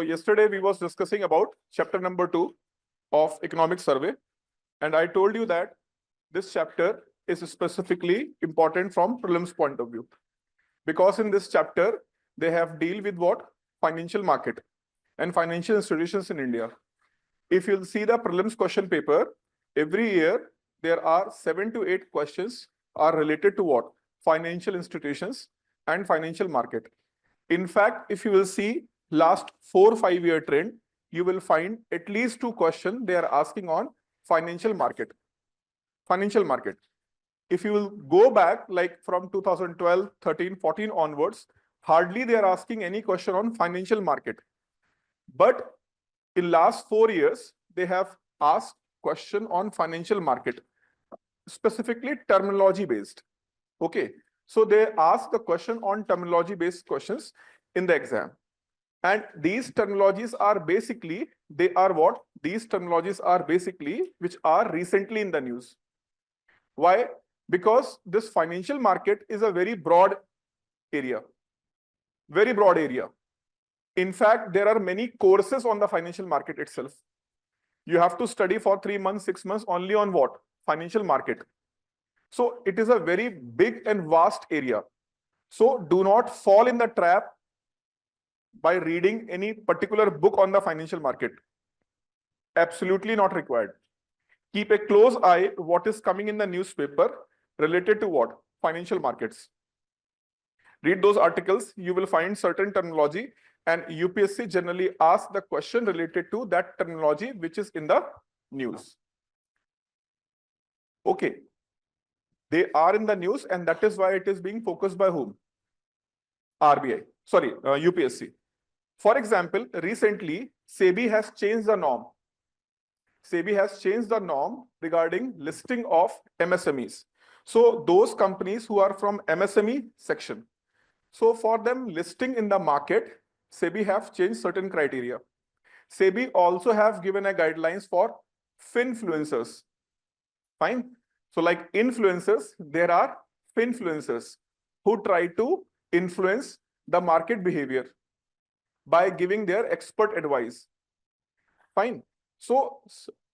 yesterday we was discussing about chapter number 2 of economic survey. And I told you that this chapter is specifically important from prelims point of view. Because in this chapter, they have deal with what? Financial market and financial institutions in India. If you'll see the prelims question paper, every year there are 7 to 8 questions are related to what? Financial institutions and financial market. In fact, if you will see last 4-5 year trend, you will find at least 2 questions they are asking on financial market. Financial market. If you will go back like from 2012, 13, 14 onwards, hardly they are asking any question on financial market. But in last 4 years, they have asked question on financial market, specifically terminology based. Okay. So they ask the question on terminology based questions in the exam. And these terminologies are basically, they are what? These terminologies are basically which are recently in the news. Why? Because this financial market is a very broad area. Very broad area. In fact, there are many courses on the financial market itself. You have to study for 3 months, 6 months only on what? Financial market. So it is a very big and vast area. So do not fall in the trap by reading any particular book on the financial market. Absolutely not required. Keep a close eye what is coming in the newspaper related to what? Financial markets. Read those articles, you will find certain terminology, and UPSC generally asks the question related to that terminology which is in the news. Okay. They are in the news, and that is why it is being focused by whom? RBI. Sorry, UPSC. For example, recently, SEBI has changed the norm. SEBI has changed the norm regarding listing of MSMEs. So those companies who are from MSME section. So for them listing in the market, SEBI have changed certain criteria. SEBI also have given a guidelines for finfluencers. Fine. So like influencers, there are finfluencers who try to influence the market behavior by giving their expert advice. Fine. So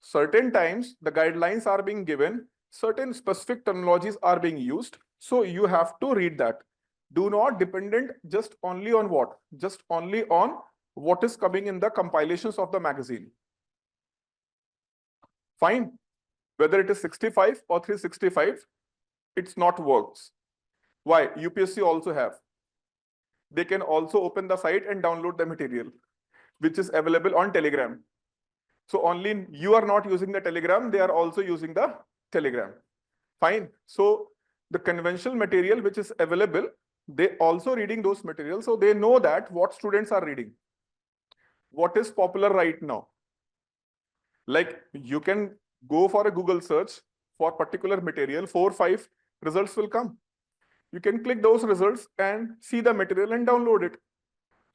certain times the guidelines are being given, certain specific terminologies are being used. So you have to read that. Do not dependent just only on what? Just only on what is coming in the compilations of the magazine. Fine. Whether it is 65 or 365, it's not works. Why? UPSC also have. They can also open the site and download the material, which is available on Telegram. So only you are not using the Telegram, they are also using the Telegram. Fine. So the conventional material which is available, they also reading those materials. So they know that what students are reading. What is popular right now. Like you can go for a Google search for particular material, 4-5 results will come. You can click those results and see the material and download it.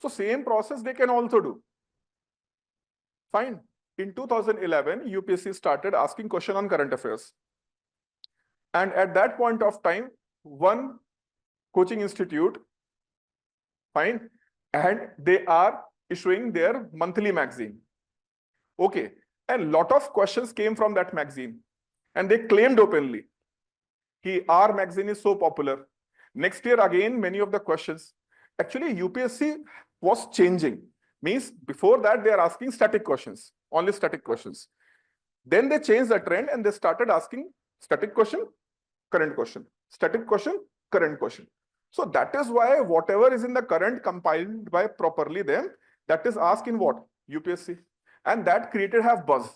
So same process they can also do. Fine. In 2011, UPSC started asking question on current affairs. And at that point of time, one coaching institute, fine, and they are issuing their monthly magazine. Okay. And lot of questions came from that magazine. And they claimed openly, our magazine is so popular. Next year, again, many of the questions. Actually, UPSC was changing. Means before that, they are asking static questions, only static questions. Then they changed the trend and they started asking static question, current question, static question, current question. So that is why whatever is in the current compiled by properly them, that is asked in what? UPSC. And that created have buzz.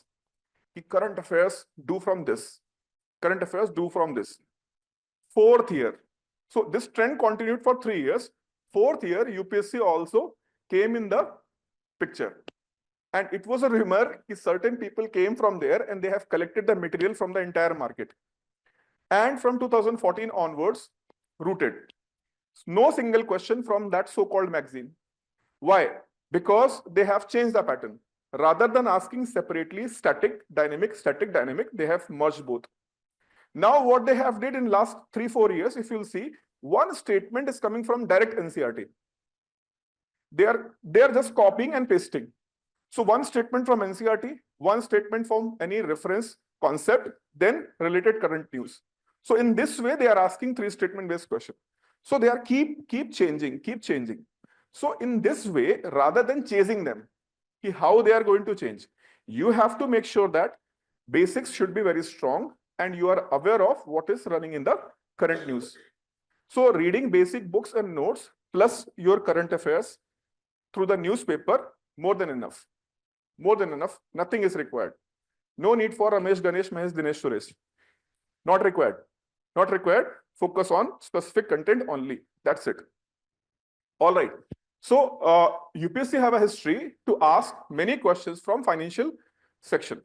The current affairs do from this. Current affairs do from this. 4th year. So this trend continued for 3 years. 4th year, UPSC also came in the picture. And it was a rumor that certain people came from there and they have collected the material from the entire market. And from 2014 onwards, rooted. No single question from that so-called magazine. Why? Because they have changed the pattern. Rather than asking separately static, dynamic, they have merged both. Now what they have did in last 3-4 years, if you'll see, one statement is coming from direct NCERT. They are just copying and pasting. So one statement from NCERT, one statement from any reference concept, then related current news. So in this way, they are asking 3 statement based question. So they are keep changing. So in this way, rather than chasing them, how they are going to change, you have to make sure that basics should be very strong and you are aware of what is running in the current news. So reading basic books and notes plus your current affairs through the newspaper, more than enough. More than enough. Nothing is required. No need for Ramesh, Ganesh, Mahesh, Dinesh, Suresh. Not required. Not required. Focus on specific content only. That's it. All right. So UPSC have a history to ask many questions from financial section.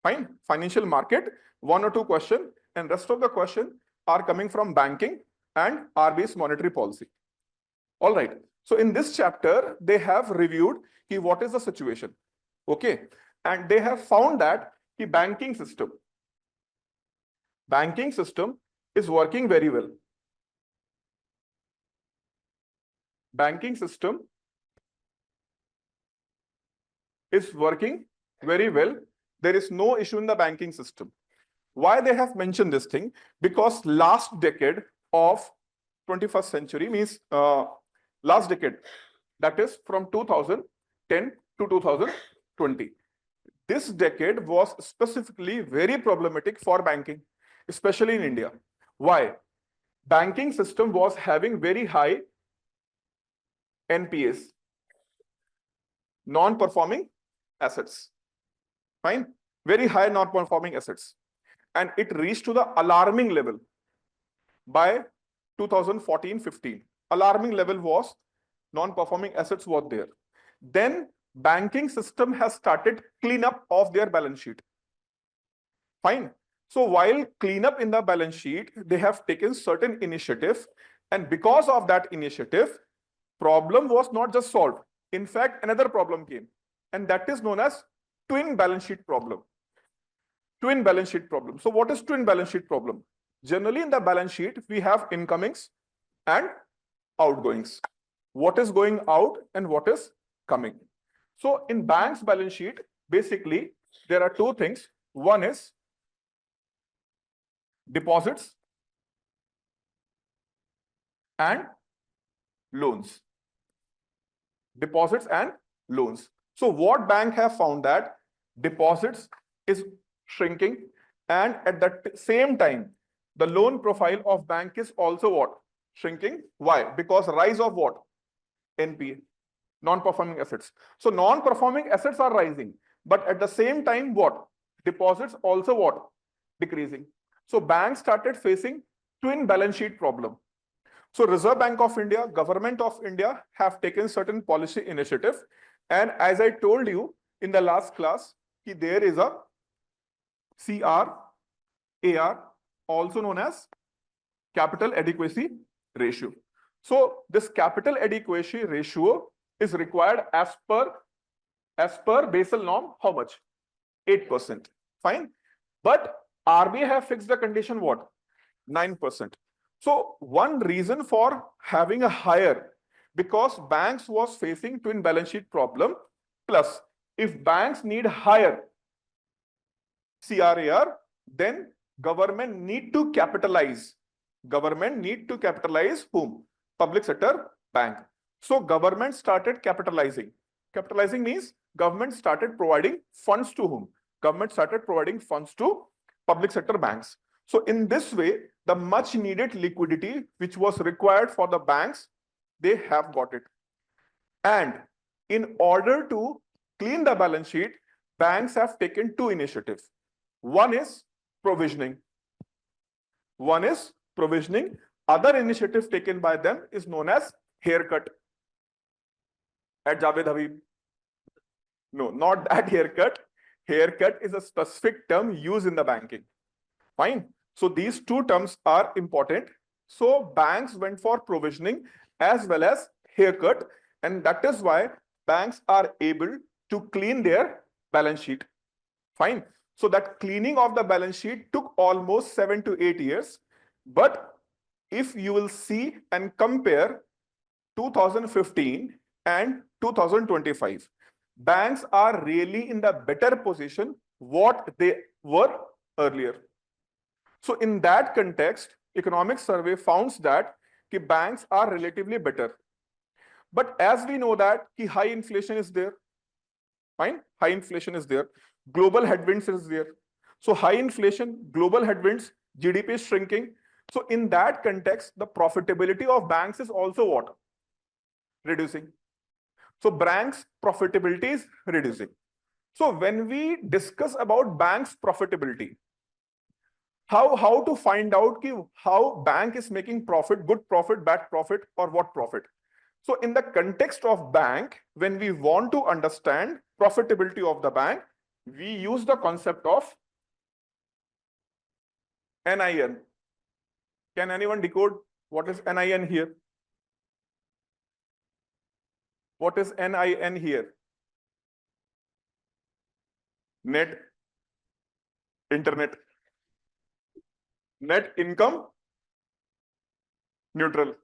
Fine. Financial market, 1 or 2 questions, and rest of the question are coming from banking and RBI's monetary policy. All right. So in this chapter, they have reviewed what is the situation. Okay. And they have found that the banking system is working very well. Banking system is working very well. There is no issue in the banking system. Why they have mentioned this thing? Because last decade of 21st century means last decade, that is from 2010 to 2020. This decade was specifically very problematic for banking, especially in India. Why? Banking system was having very high NPAs, non-performing assets. Fine? Very high non-performing assets. And it reached to the alarming level by 2014-15. Alarming level was non-performing assets were there. Then banking system has started cleanup of their balance sheet. Fine. So while cleanup in the balance sheet, they have taken certain initiative, and because of that initiative, problem was not just solved. In fact, another problem came, and that is known as twin balance sheet problem. Twin balance sheet problem. So what is twin balance sheet problem? Generally in the balance sheet, we have incomings and outgoings. What is going out and what is coming. So in bank's balance sheet, basically, there are 2 things. One is deposits and loans. Deposits and loans. So what bank have found that deposits is shrinking, and at the same time, the loan profile of bank is also what? Shrinking. Why? Because rise of what? NPA, non-performing assets. So non-performing assets are rising, but at the same time, what? Deposits also what? Decreasing. So banks started facing twin balance sheet problem. So Reserve Bank of India, Government of India have taken certain policy initiative. And as I told you in the last class, there is a CRAR, also known as capital adequacy ratio. So this capital adequacy ratio is required as per Basel norm. How much? 8%. Fine. But RBI have fixed the condition what? 9%. So one reason for having a higher, because banks was facing twin balance sheet problem, plus if banks need higher CRAR, then government need to capitalize. Government need to capitalize whom? Public sector bank. So government started capitalizing. Capitalizing means government started providing funds to whom? Government started providing funds to public sector banks. So in this way, the much needed liquidity which was required for the banks, they have got it. And in order to clean the balance sheet, banks have taken 2 initiatives. One is provisioning. One is provisioning. Other initiative taken by them is known as haircut. At Javed Habib. No, not that haircut. Haircut is a specific term used in the banking. Fine. So these 2 terms are important. So banks went for provisioning as well as haircut, and that is why banks are able to clean their balance sheet. Fine. So that cleaning of the balance sheet took almost 7 to 8 years. But if you will see and compare 2015 and 2025, banks are really in the better position what they were earlier. So in that context, economic survey found that banks are relatively better. But as we know that high inflation is there, fine, high inflation is there, global headwinds is there. So high inflation, global headwinds, GDP is shrinking. So in that context, the profitability of banks is also what? Reducing. So banks' profitability is reducing. So when we discuss about banks' profitability, how to find out how bank is making profit, good profit, bad profit, or what profit? So in the context of bank, when we want to understand profitability of the bank, we use the concept of NIN. Can anyone decode what is NIN here? What is NIN here? Net internet. Net income neutral.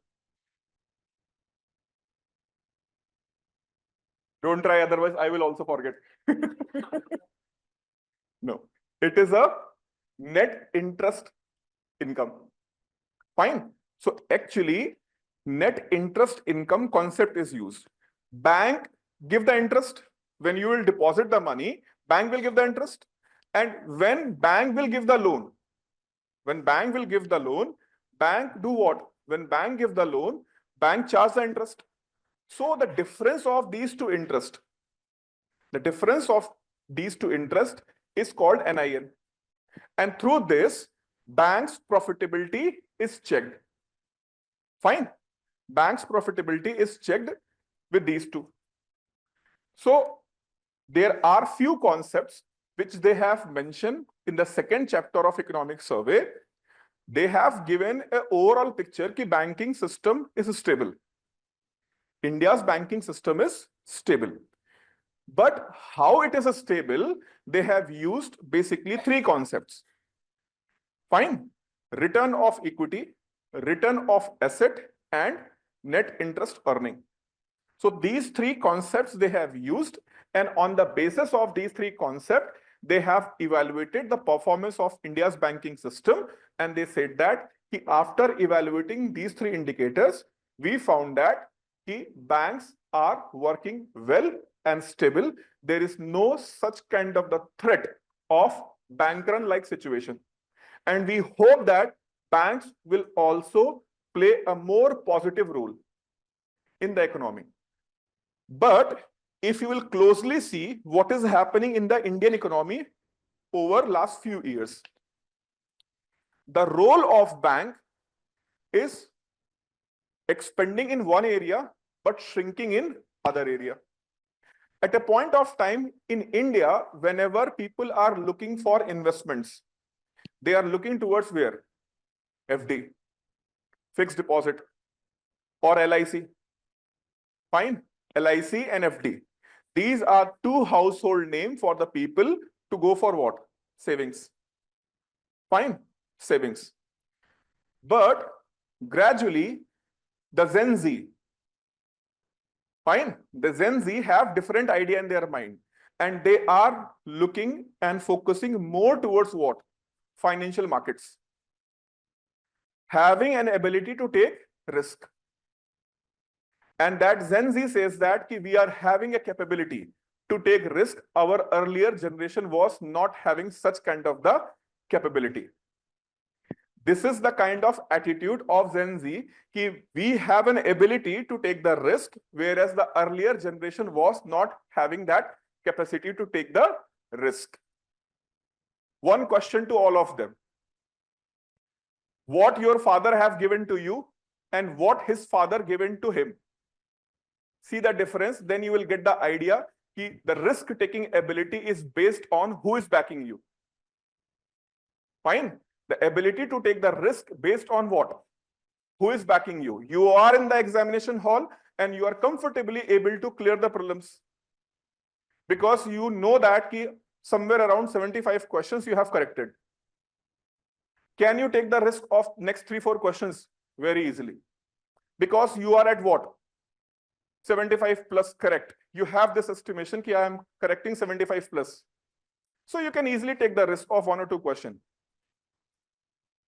Don't try, otherwise I will also forget. No, it is a net interest income. Fine. So actually, net interest income concept is used. Bank give the interest. When you will deposit the money, bank will give the interest. And when bank will give the loan, bank do what? When bank give the loan, bank charge the interest. So the difference of these two interest, is called NIN. And through this, bank's profitability is checked. Fine. Bank's profitability is checked with these two. So there are few concepts which they have mentioned in the second chapter of economic survey. They have given an overall picture that banking system is stable. India's banking system is stable. But how it is stable, they have used basically three concepts. Fine. Return of equity, return of asset, and net interest earning. So these three concepts they have used, and on the basis of these three concepts, they have evaluated the performance of India's banking system, and they said that after evaluating these three indicators, we found that banks are working well and stable. There is no such kind of the threat of bank run like situation. And we hope that banks will also play a more positive role in the economy. But if you will closely see what is happening in the Indian economy over last few years, the role of bank is expanding in one area but shrinking in other area. At a point of time in India, whenever people are looking for investments, they are looking towards where? FD, fixed deposit, or LIC. Fine, LIC and FD. These are two household names for the people to go for what? Savings. Fine, savings. But gradually, the Gen Z, fine, the Gen Z have different idea in their mind, and they are looking and focusing more towards what? Financial markets. Having an ability to take risk. And that Gen Z says that we are having a capability to take risk. Our earlier generation was not having such kind of the capability. This is the kind of attitude of Gen Z. We have an ability to take the risk, whereas the earlier generation was not having that capacity to take the risk. One question to all of them. What your father have given to you and what his father given to him. See the difference, then you will get the idea that the risk-taking ability is based on who is backing you. Fine. The ability to take the risk based on what? Who is backing you? You are in the examination hall and you are comfortably able to clear the prelims. Because you know that somewhere around 75 questions you have corrected. Can you take the risk of next 3-4 questions? Very easily. Because you are at what? 75 plus correct. You have this estimation that I am correcting 75 plus. So you can easily take the risk of 1 or 2 questions.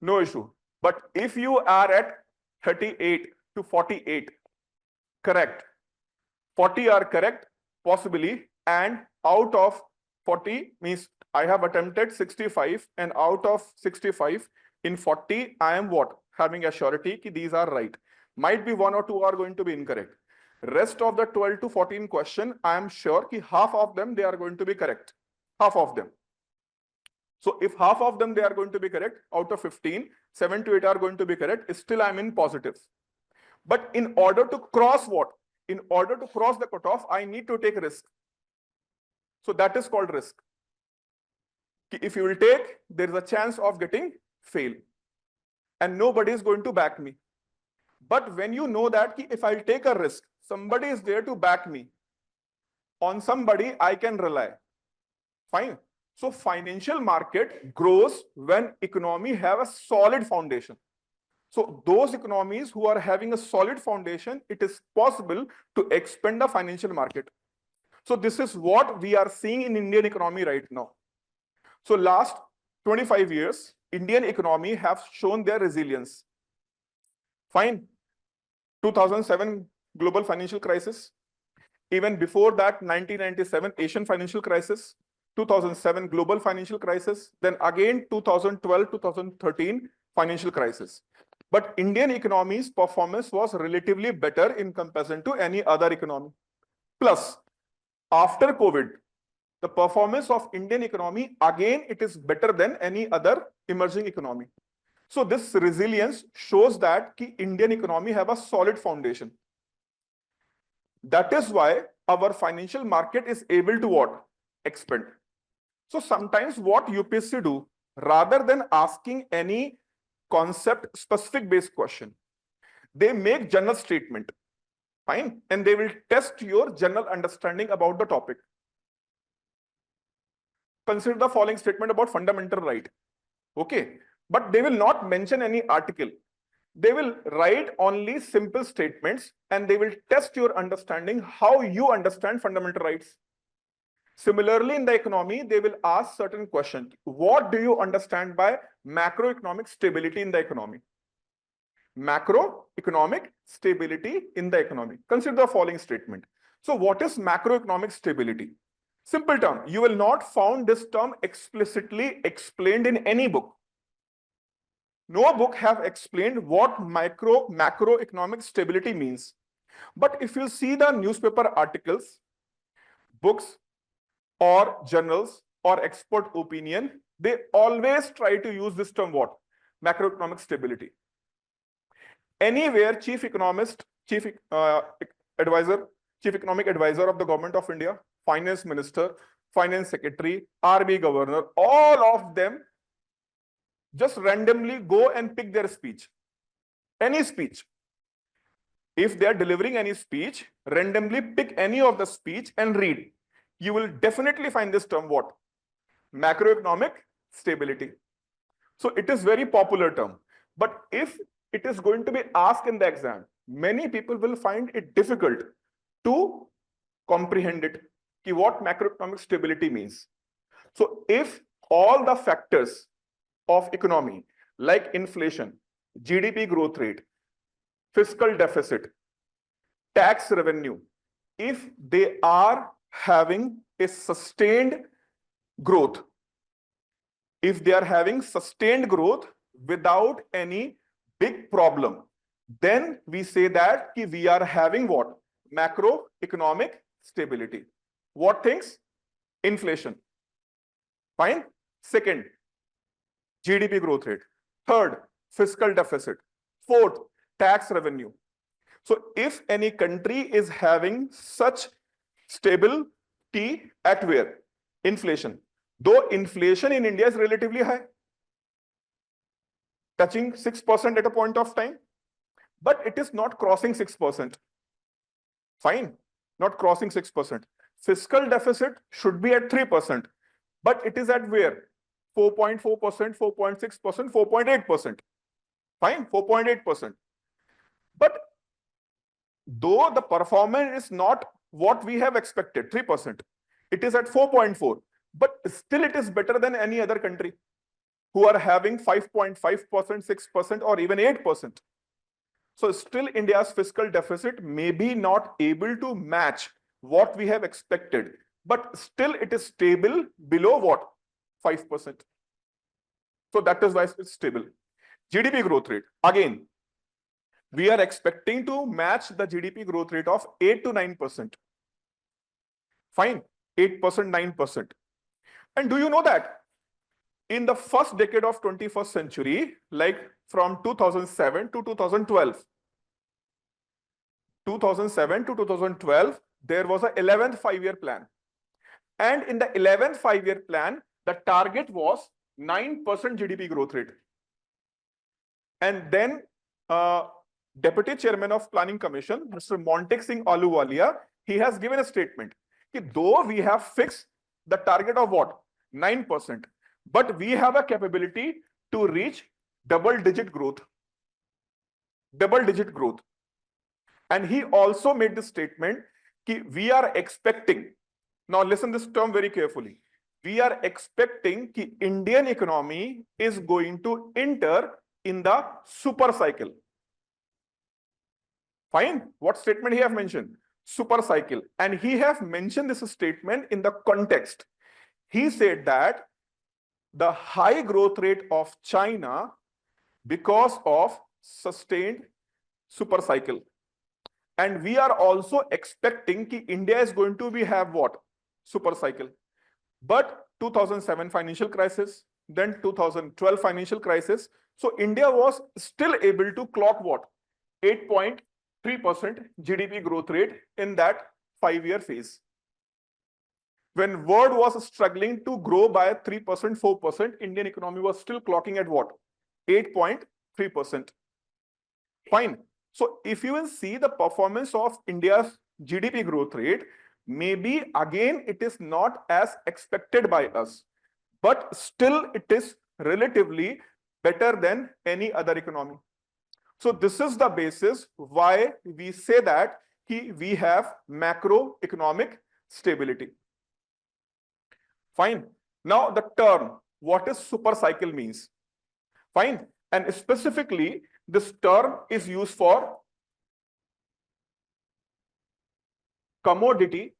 No issue. But if you are at 38 to 48, correct, 40 are correct, possibly, and out of 40 means I have attempted 65, and out of 65 in 40, I am what? Having a surety that these are right. Might be 1 or 2 are going to be incorrect. Rest of the 12 to 14 question, I am sure that half of them, they are going to be correct. Half of them. So if half of them, they are going to be correct, out of 15, 7 to 8 are going to be correct, still I'm in positive. But in order to cross what? In order to cross the cutoff, I need to take risk. So that is called risk. If you will take, there is a chance of getting fail. And nobody is going to back me. But when you know that if I'll take a risk, somebody is there to back me. On somebody I can rely. Fine. So financial market grows when economy have a solid foundation. So those economies who are having a solid foundation, it is possible to expand the financial market. So this is what we are seeing in Indian economy right now. So last 25 years, Indian economy have shown their resilience. Fine. 2007 global financial crisis. Even before that, 1997 Asian financial crisis. 2007 global financial crisis. Then again 2012, 2013 financial crisis. But Indian economy's performance was relatively better in comparison to any other economy. Plus, after COVID, the performance of Indian economy, again, it is better than any other emerging economy. So this resilience shows that the Indian economy have a solid foundation. That is why our financial market is able to what? Expand. So sometimes what UPSC do, rather than asking any concept specific based question, they make general statement. Fine. And they will test your general understanding about the topic. Consider the following statement about fundamental right. Okay. But they will not mention any article. They will write only simple statements and they will test your understanding how you understand fundamental rights. Similarly, in the economy, they will ask certain questions. What do you understand by macroeconomic stability in the economy? Macroeconomic stability in the economy. Consider the following statement. So what is macroeconomic stability? Simple term. You will not find this term explicitly explained in any book. No book have explained what macroeconomic stability means. But if you see the newspaper articles, books, or journals, or expert opinion, they always try to use this term what? Macroeconomic stability. Anywhere chief economist, chief economic advisor of the government of India, finance minister, finance secretary, RBI governor, all of them just randomly go and pick their speech. Any speech. If they are delivering any speech, randomly pick any of the speech and read. You will definitely find this term what? Macroeconomic stability. So it is very popular term. But if it is going to be asked in the exam, many people will find it difficult to comprehend it. What macroeconomic stability means. So if all the factors of economy like inflation, GDP growth rate, fiscal deficit, tax revenue, if they are having a sustained growth, if they are having sustained growth without any big problem, then we say that we are having what? Macroeconomic stability. What things? Inflation. Fine. Second, GDP growth rate. Third, fiscal deficit. Fourth, tax revenue. So if any country is having such stability at where? Inflation. Though inflation in India is relatively high, touching 6% at a point of time, but it is not crossing 6%. Fine, not crossing 6%. Fiscal deficit should be at 3%, but it is at where? 4.4%, 4.6%, 4.8%. Fine, 4.8%. But though the performance is not what we have expected, 3%, it is at 4.4, but still it is better than any other country who are having 5.5%, 6%, or even 8%. So still India's fiscal deficit may be not able to match what we have expected, but still it is stable below what? 5%. So that is why it's stable. GDP growth rate, again, we are expecting to match the GDP growth rate of 8 to 9%. Fine, 8%, 9%. And do you know that in the first decade of 21st century, like from 2007 to 2012, 2007 to 2012, there was a 11th five-year plan. And in the 11th five-year plan, the target was 9% GDP growth rate. And then Deputy Chairman of Planning Commission, Mr. Montek Singh Ahluwalia, he has given a statement that though we have fixed the target of what? 9%, but we have a capability to reach double-digit growth. Double-digit growth. And he also made the statement that we are expecting, now listen this term very carefully, we are expecting that Indian economy is going to enter in the super cycle. Fine. What statement he have mentioned? Super cycle. And he have mentioned this statement in the context. He said that the high growth rate of China because of sustained super cycle. And we are also expecting that India is going to have what? Super cycle. But 2007 financial crisis, then 2012 financial crisis. So India was still able to clock what? 8.3% GDP growth rate in that five-year phase. When world was struggling to grow by 3%, 4%, Indian economy was still clocking at what? 8.3%. Fine. So if you will see the performance of India's GDP growth rate, maybe again it is not as expected by us, but still it is relatively better than any other economy. So this is the basis why we say that we have macroeconomic stability. Fine. Now the term, what is super cycle means? Fine. And specifically, this term is used for commodity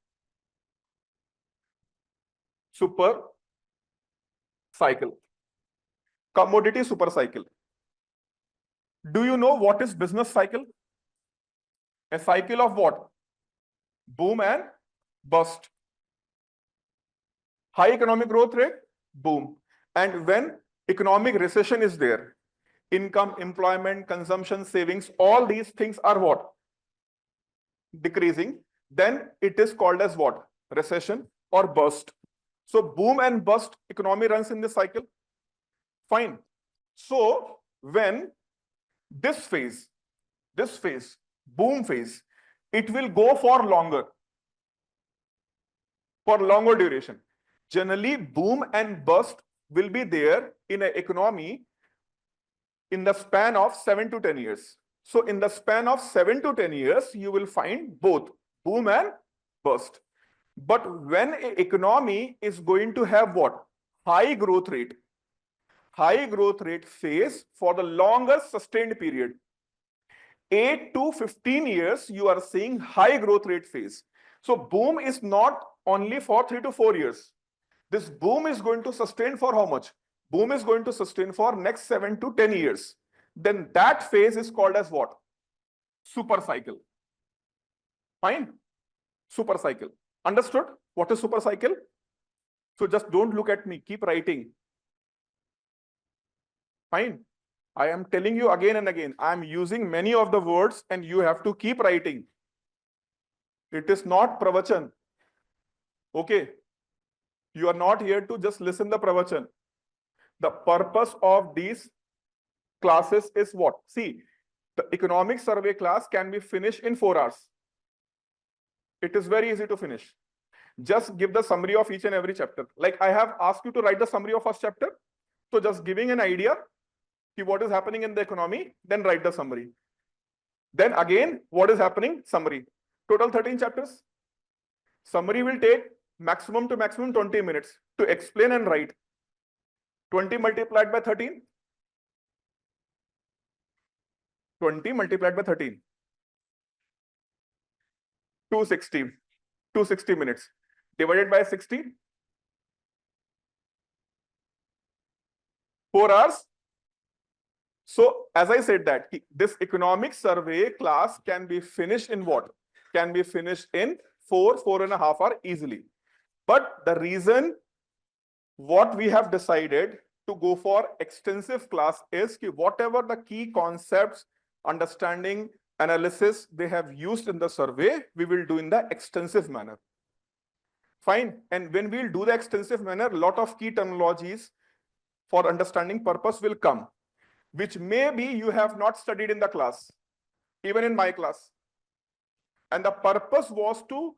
super cycle. Commodity super cycle. Do you know what is business cycle? A cycle of what? Boom and bust. High economic growth rate, boom. And when economic recession is there, income, employment, consumption, savings, all these things are what? Decreasing. Then it is called as what? Recession or bust. So boom and bust economy runs in this cycle. Fine. So when this phase, boom phase, it will go for longer duration. Generally, boom and bust will be there in an economy in the span of 7 to 10 years. So in the span of 7 to 10 years, you will find both boom and bust. But when an economy is going to have what? High growth rate phase for the longer sustained period. 8 to 15 years, you are seeing high growth rate phase. So boom is not only for 3 to 4 years. This boom is going to sustain for how much? Boom is going to sustain for next 7 to 10 years. Then that phase is called as what? Super cycle. Fine. Super cycle. Understood? What is super cycle? So just don't look at me. Keep writing. Fine. I am telling you again and again. I am using many of the words and you have to keep writing. It is not pravachan. Okay. You are not here to just listen the pravachan. The purpose of these classes is what? See, the economic survey class can be finished in 4 hours. It is very easy to finish. Just give the summary of each and every chapter. Like I have asked you to write the summary of first chapter. So just giving an idea what is happening in the economy, then write the summary. Then again, what is happening? Summary. Total 13 chapters. Summary will take maximum to maximum 20 minutes to explain and write. 20 multiplied by 13. 20 multiplied by 13. 260. 260 minutes. Divided by 60. 4 hours. So as I said that this economic survey class can be finished in what? Can be finished in 4.5 hours easily. But the reason what we have decided to go for extensive class is whatever the key concepts, understanding, analysis they have used in the survey, we will do in the extensive manner. Fine. And when we'll do the extensive manner, a lot of key terminologies for understanding purpose will come, which maybe you have not studied in the class, even in my class. And the purpose was to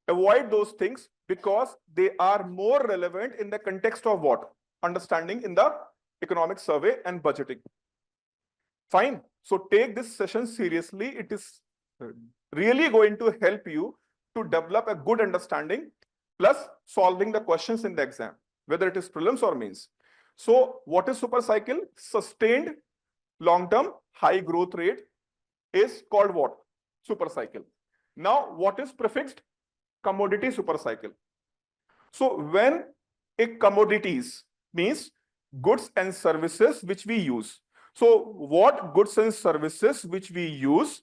avoid those things because they are more relevant in the context of what? Understanding in the economic survey and budgeting. Fine. So take this session seriously. It is really going to help you to develop a good understanding plus solving the questions in the exam, whether it is prelims or mains. So what is super cycle? Sustained long-term high growth rate is called what? Super cycle. Now, what is prefixed? Commodity super cycle. So when a commodities means goods and services which we use. So what goods and services which we use,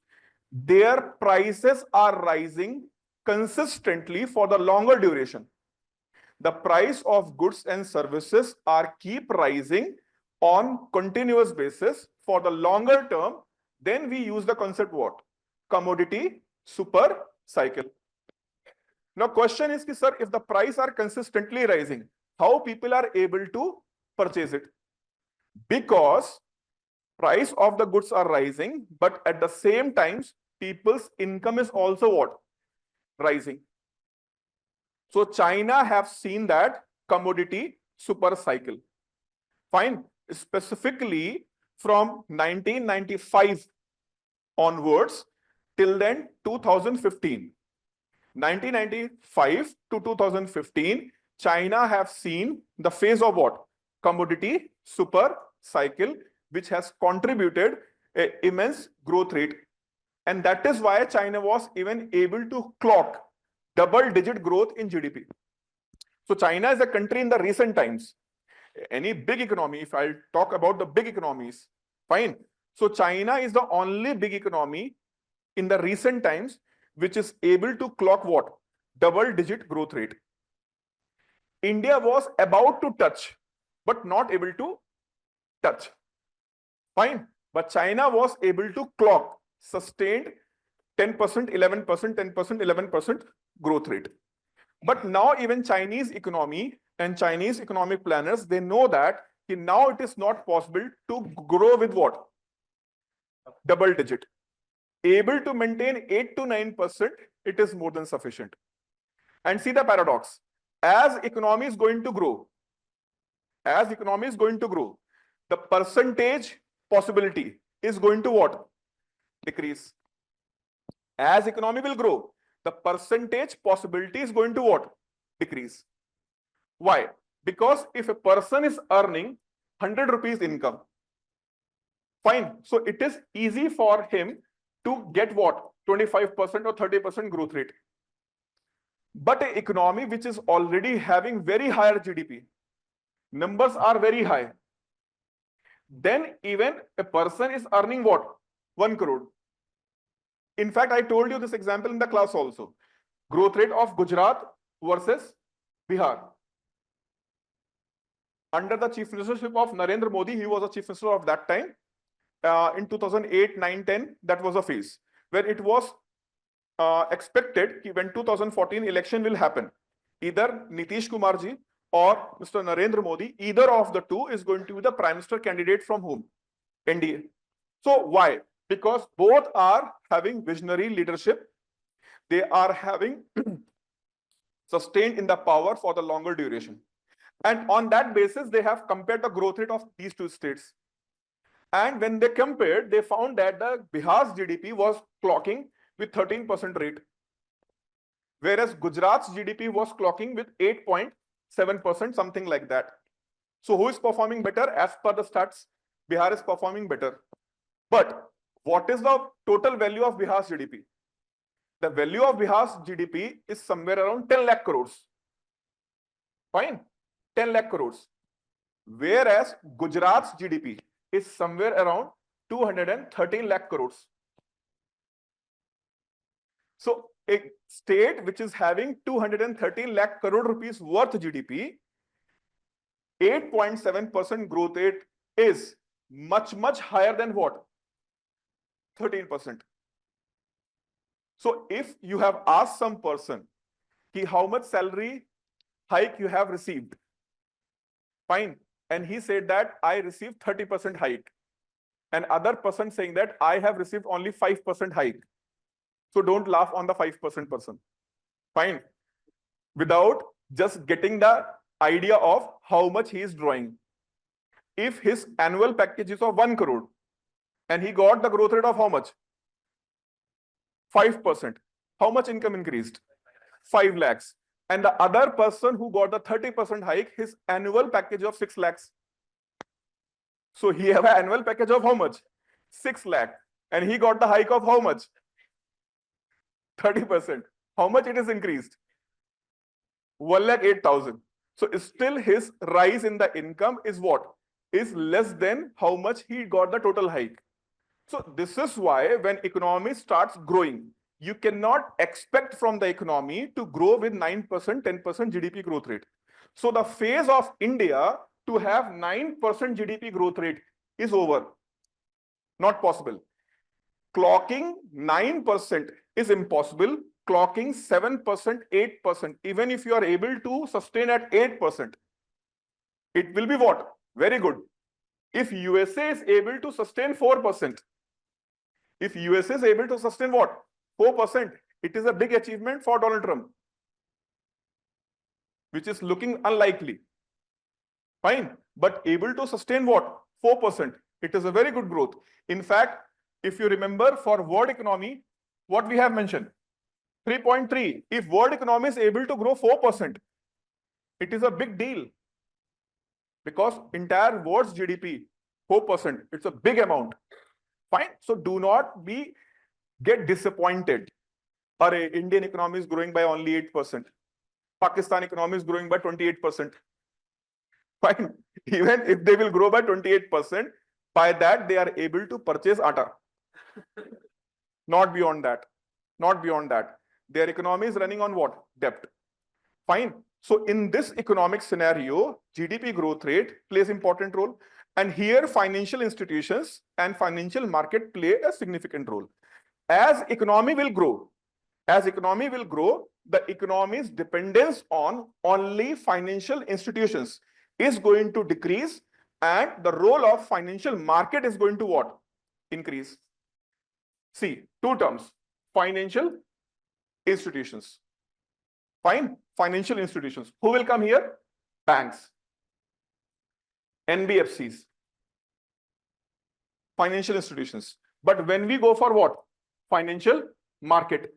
their prices are rising consistently for the longer duration. The price of goods and services are keep rising on continuous basis for the longer term. Then we use the concept what? Commodity super cycle. Now question is, sir, if the price are consistently rising, how people are able to purchase it? Because price of the goods are rising, but at the same time, people's income is also what? Rising. So China have seen that commodity super cycle. Fine. Specifically from 1995 onwards till then 2015. 1995 to 2015, China have seen the phase of what? Commodity super cycle, which has contributed an immense growth rate. And that is why China was even able to clock double-digit growth in GDP. So China is a country in the recent times. Any big economy, if I'll talk about the big economies, fine. So China is the only big economy in the recent times which is able to clock what? Double-digit growth rate. India was about to touch, but not able to touch. Fine. But China was able to clock sustained 10%, 11%, 10%, 11% growth rate. But now even Chinese economy and Chinese economic planners, they know that now it is not possible to grow with what? Double digit. Able to maintain 8 to 9%, it is more than sufficient. And see the paradox. As economy is going to grow, the percentage possibility is going to what? Decrease. As economy will grow, the percentage possibility is going to what? Decrease. Why? Because if a person is earning 100 rupees income, fine. So it is easy for him to get what? 25% or 30% growth rate. But an economy which is already having very higher GDP, numbers are very high. Then even a person is earning what? 1 crore. In fact, I told you this example in the class also. Growth rate of Gujarat versus Bihar. Under the chief ministership of Narendra Modi, he was a chief minister of that time. In 2008, 9, 10, that was a phase where it was expected when 2014 election will happen. Either Nitish Kumar ji or Mr. Narendra Modi, either of the two is going to be the prime minister candidate from whom? NDA. So why? Because both are having visionary leadership. They are having sustained in the power for the longer duration. And on that basis, they have compared the growth rate of these two states. And when they compared, they found that the Bihar's GDP was clocking with 13% rate, whereas Gujarat's GDP was clocking with 8.7%, something like that. So who is performing better? As per the stats, Bihar is performing better. But what is the total value of Bihar's GDP? The value of Bihar's GDP is somewhere around 10 lakh crores. Fine, 10 lakh crores. Whereas Gujarat's GDP is somewhere around 213 lakh crores. So a state which is having 213 lakh crore rupees worth GDP, 8.7% growth rate is much higher than what? 13%. So if you have asked some person how much salary hike you have received, fine, and he said that I received 30% hike, and other person saying that I have received only 5% hike. So don't laugh on the 5% person. Fine. Without just getting the idea of how much he is drawing. If his annual package is of 1 crore and he got the growth rate of how much? 5%. How much income increased? 5 lakhs. And the other person who got the 30% hike, his annual package of 6 lakhs. So he have an annual package of how much? 6 lakh. And he got the hike of how much? 30%. How much it is increased? 1,08,000. So still his rise in the income is what? Is less than how much he got the total hike. So this is why when economy starts growing, you cannot expect from the economy to grow with 9%, 10% GDP growth rate. So the phase of India to have 9% GDP growth rate is over. Not possible. Clocking 9% is impossible. Clocking 7%, 8%, even if you are able to sustain at 8%, it will be what? Very good. If USA is able to sustain 4%, if USA is able to sustain what? 4%, it is a big achievement for Donald Trump, which is looking unlikely. Fine. But able to sustain what? 4%. It is a very good growth. In fact, if you remember, for world economy, what we have mentioned, 3.3. If world economy is able to grow 4%, it is a big deal. Because entire world's GDP, 4%, it's a big amount. Fine. So do not get disappointed. Our Indian economy is growing by only 8%. Pakistan economy is growing by 28%. Fine. Even if they will grow by 28%, by that they are able to purchase atta. Not beyond that. Not beyond that. Their economy is running on what? Debt. Fine. So in this economic scenario, GDP growth rate plays important role. And here financial institutions and financial market play a significant role. As economy will grow, the economy's dependence on only financial institutions is going to decrease, and the role of financial market is going to what? Increase. See, two terms. Financial institutions. Fine. Financial institutions. Who will come here? Banks. NBFCs. Financial institutions. But when we go for what? Financial market.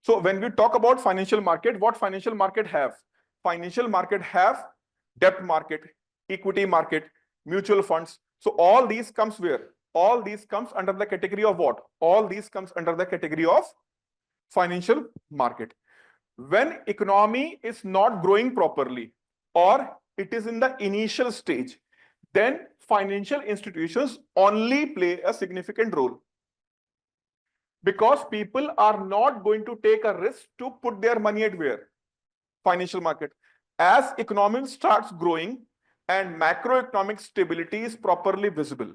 So when we talk about financial market, what financial market have? Financial market have debt market, equity market, mutual funds. So all these comes where? All these comes under the category of what? All these comes under the category of financial market. When economy is not growing properly, or it is in the initial stage, then financial institutions only play a significant role. Because people are not going to take a risk to put their money at where? Financial market. As economy starts growing and macroeconomic stability is properly visible,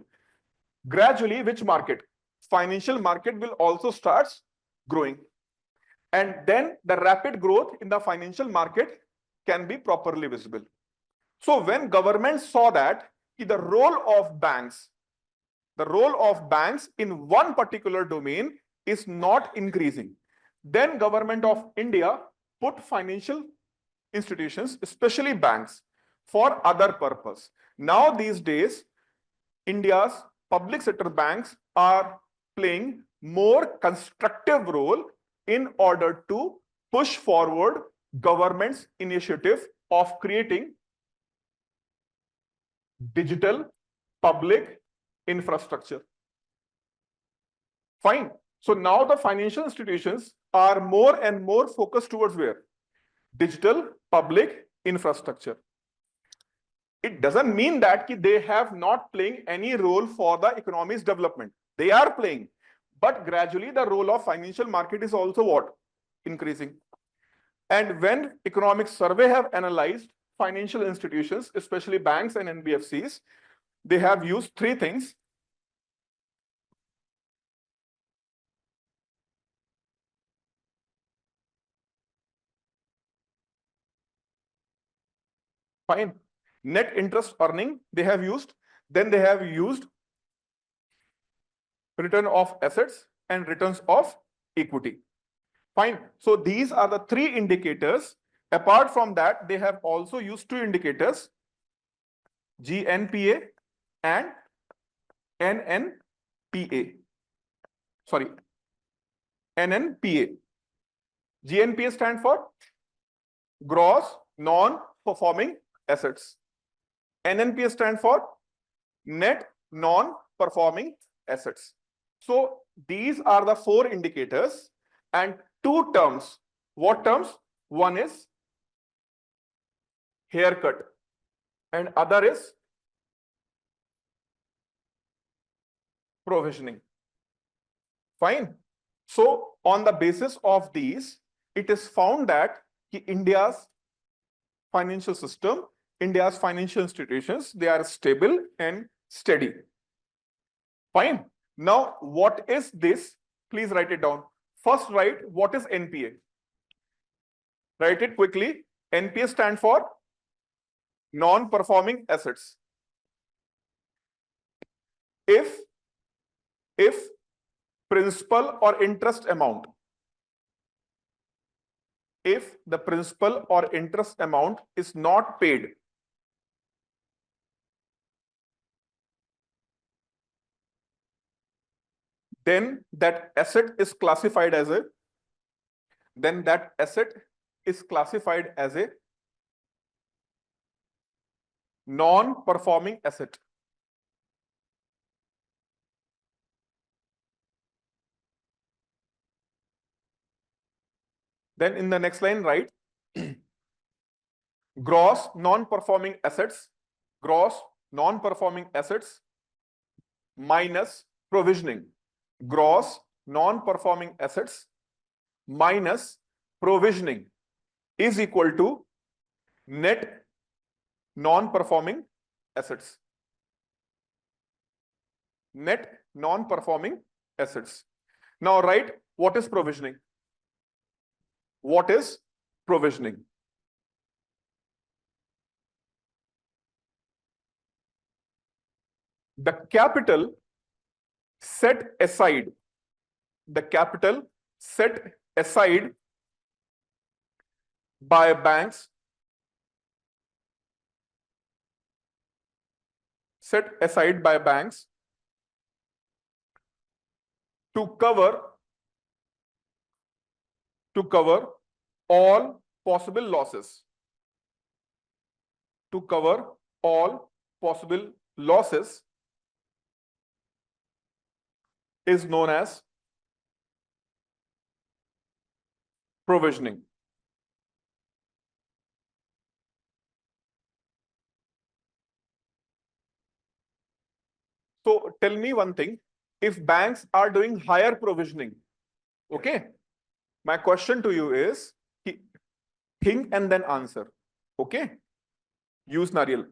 gradually which market? Financial market will also start growing. And then the rapid growth in the financial market can be properly visible. So when government saw that the role of banks in one particular domain is not increasing, then government of India put financial institutions, especially banks, for other purpose. Now these days, India's public sector banks are playing more constructive role in order to push forward government's initiative of creating digital public infrastructure. Fine. So now the financial institutions are more and more focused towards where? Digital public infrastructure. It doesn't mean that they have not playing any role for the economy's development. They are playing, but gradually the role of financial market is also what? Increasing. And when economic survey have analyzed financial institutions, especially banks and NBFCs, they have used three things. Fine. Net interest earning they have used. Then they have used return of assets and returns of equity. Fine. So these are the three indicators. Apart from that, they have also used two indicators, GNPA and NNPA. Sorry, NNPA. GNPA stand for gross non-performing assets. NNPA stand for net non-performing assets. So these are the four indicators and two terms. What terms? One is haircut and other is provisioning. Fine. So on the basis of these, it is found that India's financial system, India's financial institutions, they are stable and steady. Fine. Now, what is this? Please write it down. First, write what is NPA. Write it quickly. NPA stand for non-performing assets. If principal or interest amount, if the principal or interest amount is not paid, then that asset is classified as a non-performing asset. Then in the next line, write gross non-performing assets minus provisioning. Gross non-performing assets minus provisioning is equal to net non-performing assets. Net non-performing assets. Now write what is provisioning. What is provisioning? The capital set aside by banks to cover all possible losses. To cover all possible losses is known as provisioning. So tell me one thing, if banks are doing higher provisioning, okay, my question to you is, think and then answer, okay? Use Nariyal.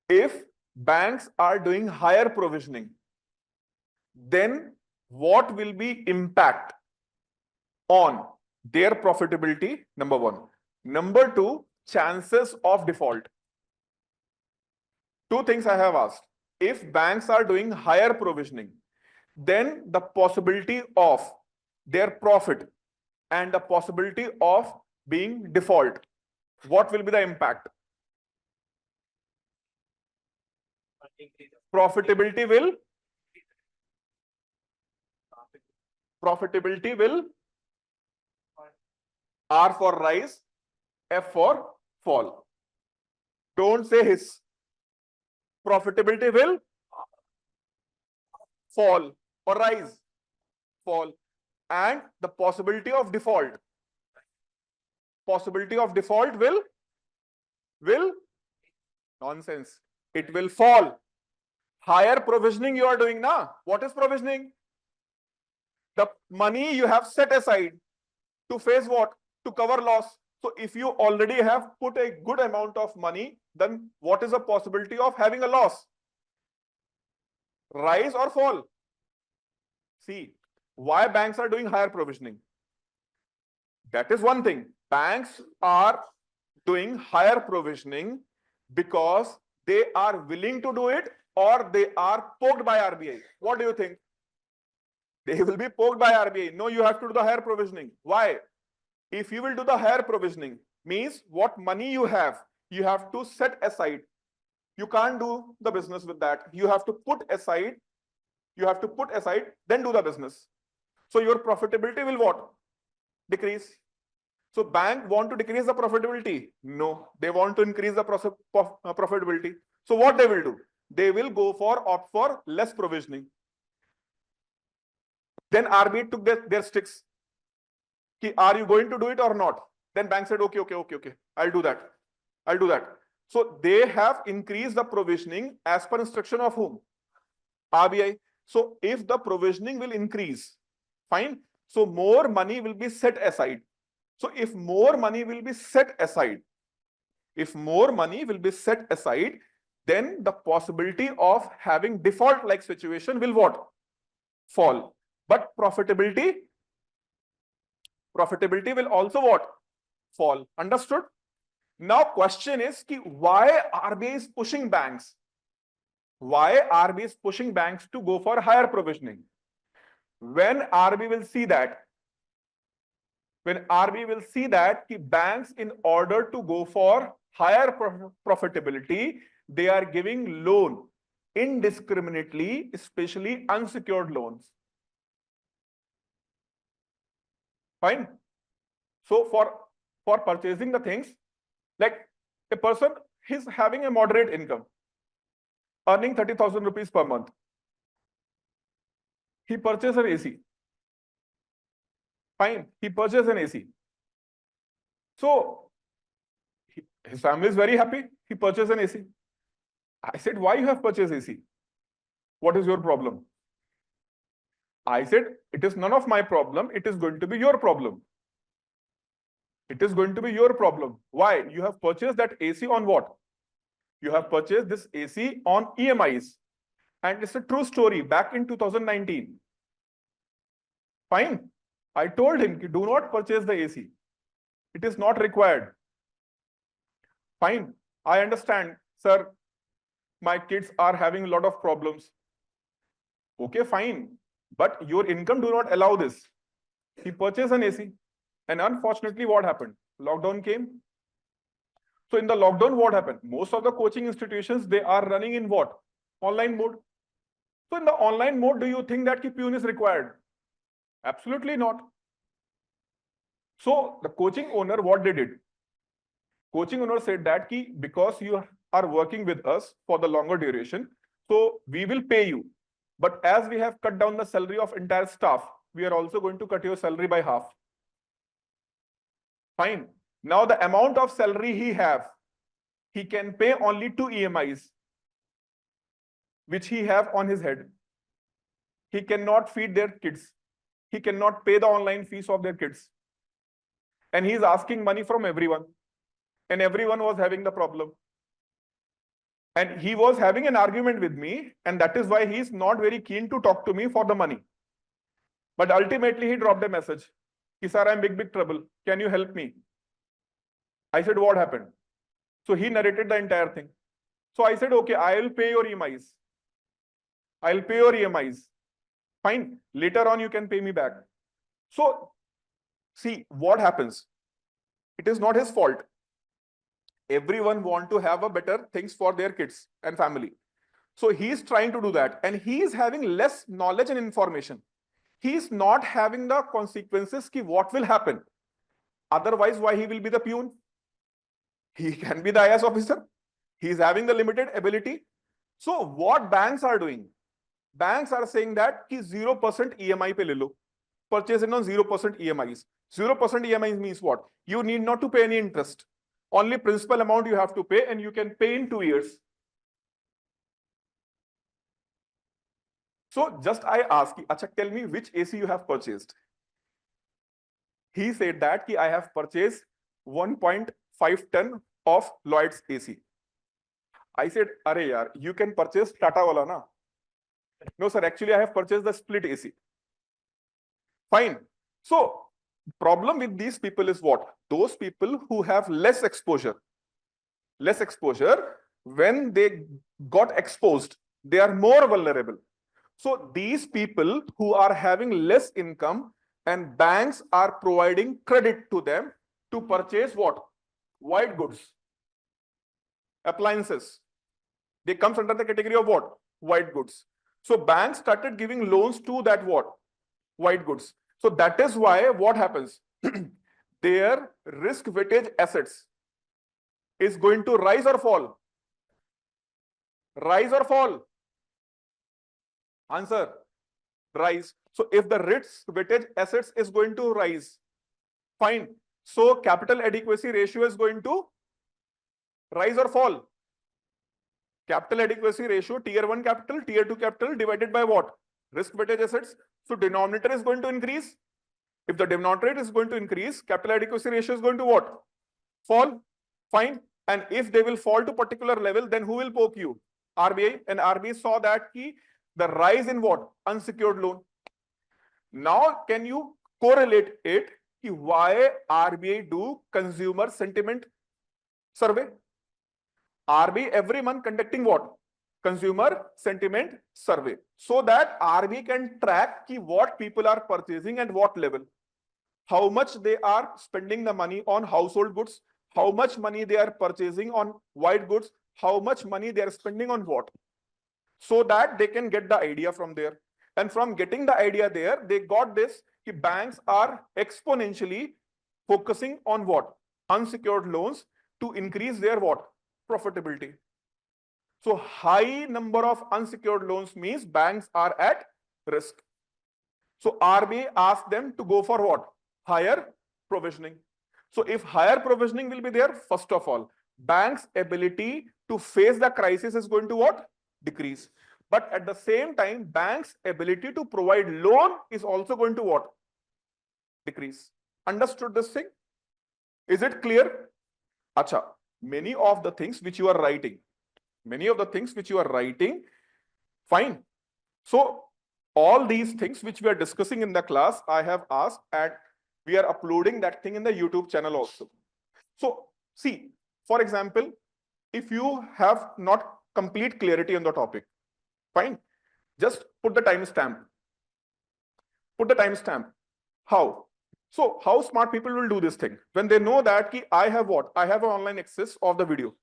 If banks are doing higher provisioning, then what will be impact on their profitability? Number one. Number two, chances of default. Two things I have asked. If banks are doing higher provisioning, then the possibility of their profit and the possibility of being default, what will be the impact? Profitability will R for rise, F for fall. Don't say his. Profitability will fall or rise, fall. And the possibility of default will nonsense. It will fall. Higher provisioning you are doing now. What is provisioning? The money you have set aside to face what? To cover loss. So if you already have put a good amount of money, then what is the possibility of having a loss? Rise or fall? See, why banks are doing higher provisioning? That is one thing. Banks are doing higher provisioning because they are willing to do it or they are poked by RBI. What do you think? They will be poked by RBI. No, you have to do the higher provisioning. Why? If you will do the higher provisioning, means what money you have to set aside. You can't do the business with that. You have to put aside, then do the business. So your profitability will what? Decrease. So bank want to decrease the profitability? No, they want to increase the profitability. So what they will do? They will opt for less provisioning. Then RBI took their sticks. Are you going to do it or not? Then bank said, okay. I'll do that. So they have increased the provisioning as per instruction of whom? RBI. So if the provisioning will increase, fine. So more money will be set aside. So if more money will be set aside, then the possibility of having default like situation will what? Fall. But profitability will also what? Fall. Understood? Now question is why RBI is pushing banks? Why RBI is pushing banks to go for higher provisioning? When RBI will see that banks, in order to go for higher profitability, they are giving loan indiscriminately, especially unsecured loans. Fine. So for purchasing the things, like a person is having a moderate income, earning 30,000 rupees per month. He purchases an AC. Fine. He purchased an AC. So his family is very happy. He purchased an AC. I said, why you have purchased AC? What is your problem? I said, it is none of my problem. It is going to be your problem. Why? You have purchased that AC on what? You have purchased this AC on EMIs. And it's a true story back in 2019. Fine. I told him, do not purchase the AC. It is not required. Fine. I understand, sir. My kids are having a lot of problems. Okay, fine. But your income do not allow this. He purchased an AC. And unfortunately, what happened? Lockdown came. So in the lockdown, what happened? Most of the coaching institutions, they are running in what? Online mode. So in the online mode, do you think that PUN is required? Absolutely not. So the coaching owner, what they did? Coaching owner said that because you are working with us for the longer duration, so we will pay you. But as we have cut down the salary of entire staff, we are also going to cut your salary by half. Fine. Now the amount of salary he can pay only 2 EMIs, which he have on his head. He cannot feed their kids. He cannot pay the online fees of their kids. And he is asking money from everyone. And everyone was having the problem. And he was having an argument with me. And that is why he is not very keen to talk to me for the money. But ultimately, he dropped a message. Sir, I'm in big trouble. Can you help me? I said, what happened? So he narrated the entire thing. So I said, okay, I will pay your EMIs. I'll pay your EMIs. Fine. Later on, you can pay me back. So see what happens. It is not his fault. Everyone want to have a better things for their kids and family. So he's trying to do that, and he is having less knowledge and information. He is not having the consequences ki what will happen. Otherwise, why he will be the peon? He can be the IAS officer. He is having the limited ability. So what banks are doing? Banks are saying that ki 0% EMI pe le lo. Purchase it on 0% EMIs. 0% EMIs means what? You need not to pay any interest. Only principal amount you have to pay, and you can pay in 2 years. So just I ask, Acha, tell me which AC you have purchased. He said that I have purchased 1.5 ton of Lloyd's AC. I said, Are yaar, you can purchase Tata wala na? No, sir, actually I have purchased the split AC. Fine. So problem with these people is what? Those people who have less exposure, when they got exposed, they are more vulnerable. So these people who are having less income, and banks are providing credit to them to purchase what? White goods, appliances. They comes under the category of what? White goods. So banks started giving loans to that what? White goods. So that is why what happens? Their risk weightage assets is going to rise or fall? Rise or fall? Answer, rise. So if the risk weightage assets is going to rise, fine. So capital adequacy ratio is going to rise or fall? Capital adequacy ratio, tier 1 capital, tier 2 capital divided by what? Risk weightage assets. So denominator is going to increase. If the denominator is going to increase, capital adequacy ratio is going to what? Fall. Fine. And if they will fall to particular level, then who will poke you? RBI. And RBI saw that the rise in what? Unsecured loan. Now, can you correlate it? Why RBI do consumer sentiment survey? RBI every month conducting what? Consumer sentiment survey. So that RBI can track what people are purchasing and what level. How much they are spending the money on household goods, how much money they are purchasing on white goods, how much money they are spending on what. So that they can get the idea from there. And from getting the idea there, they got this, banks are exponentially focusing on what? Unsecured loans to increase their what? Profitability. So high number of unsecured loans means banks are at risk. So RBI asked them to go for what? Higher provisioning. So if higher provisioning will be there, first of all, banks' ability to face the crisis is going to what? Decrease. But at the same time, banks' ability to provide loan is also going to what? Decrease. Understood this thing? Is it clear? Acha, many of the things which you are writing, fine. So all these things which we are discussing in the class, I have asked, and we are uploading that thing in the YouTube channel also. So see, for example, if you have not complete clarity on the topic, fine, just put the timestamp. Put the timestamp. How? So how smart people will do this thing? When they know that I have what? I have an online access of the video.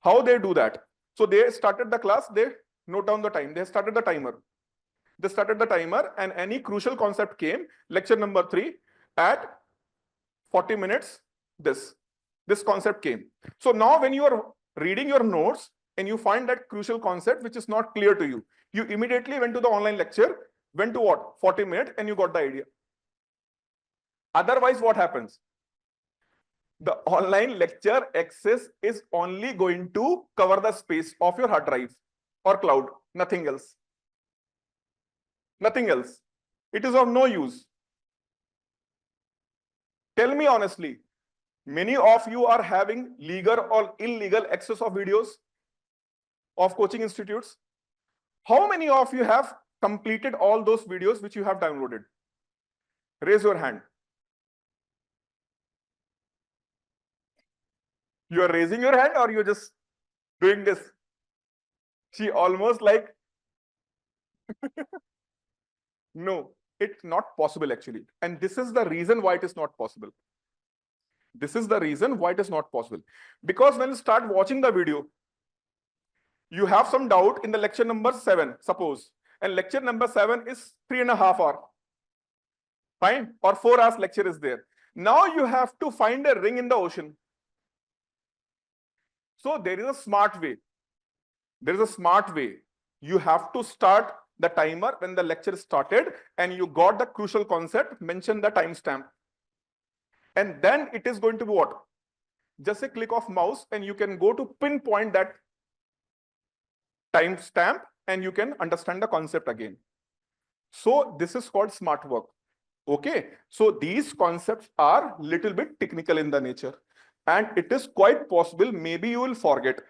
How they do that? So they started the class, they note down the time. They started the timer. And any crucial concept came, lecture number 3, at 40 minutes, this concept came. So now when you are reading your notes and you find that crucial concept which is not clear to you, you immediately went to the online lecture, went to what? 40 minutes, and you got the idea. Otherwise, what happens? The online lecture access is only going to cover the space of your hard drive or cloud, nothing else. Nothing else. It is of no use. Tell me honestly, many of you are having legal or illegal access of videos of coaching institutes. How many of you have completed all those videos which you have downloaded? Raise your hand. You are raising your hand or you're just doing this? She almost like, no, it's not possible actually. And this is the reason why it is not possible. This is the reason why it is not possible. Because when you start watching the video, You have some doubt in the lecture number 7, suppose, and lecture number 7 is 3.5 hours. Fine, or 4 hours lecture is there. Now you have to find a ring in the ocean. So there is a smart way. There is a smart way. You have to start the timer when the lecture started and you got the crucial concept, mention the timestamp. And then it is going to be what? Just a click of mouse and you can go to pinpoint that timestamp and you can understand the concept again. So this is called smart work. Okay. So these concepts are little bit technical in the nature and it is quite possible maybe you will forget.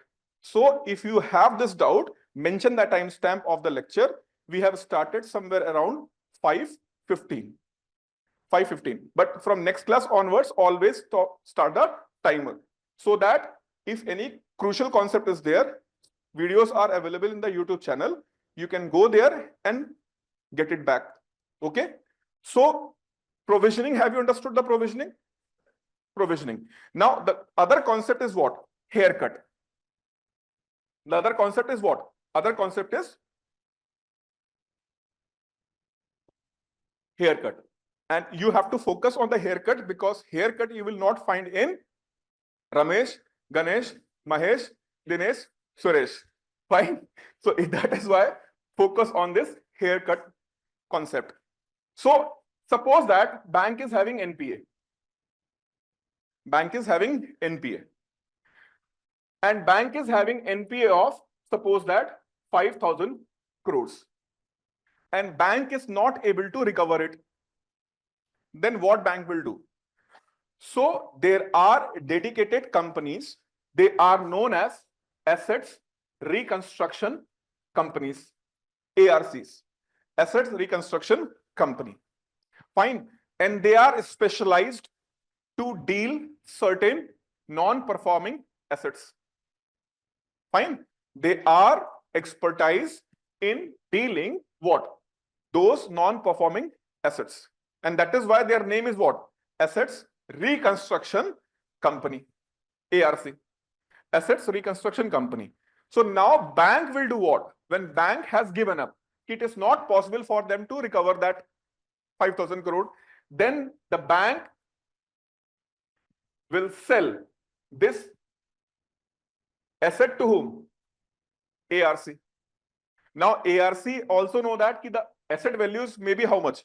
So if you have this doubt, mention the timestamp of the lecture. We have started somewhere around 5:15. 5:15. But from next class onwards, always start the timer so that if any crucial concept is there, videos are available in the YouTube channel. You can go there and get it back. Okay. So provisioning, have you understood the provisioning? Provisioning. Now the other concept is what? Haircut. The other concept is what? Other concept is haircut. And you have to focus on the haircut because haircut you will not find in Ramesh, Ganesh, Mahesh, Dinesh, Suresh. Fine. So that is why focus on this haircut concept. So suppose that bank is having NPA. Bank is having NPA. And bank is having NPA of, suppose that 5,000 crores. And bank is not able to recover it. Then what bank will do? So there are dedicated companies. They are known as assets reconstruction companies, ARCs, assets reconstruction company. Fine. And they are specialized to deal certain non-performing assets. Fine. They are expertise in dealing what? Those non-performing assets. And that is why their name is what? Assets Reconstruction Company, ARC. Assets Reconstruction Company. So now bank will do what? When bank has given up, it is not possible for them to recover that 5,000 crore. Then the bank will sell this asset to whom? ARC. Now ARC also know that the asset values may be how much?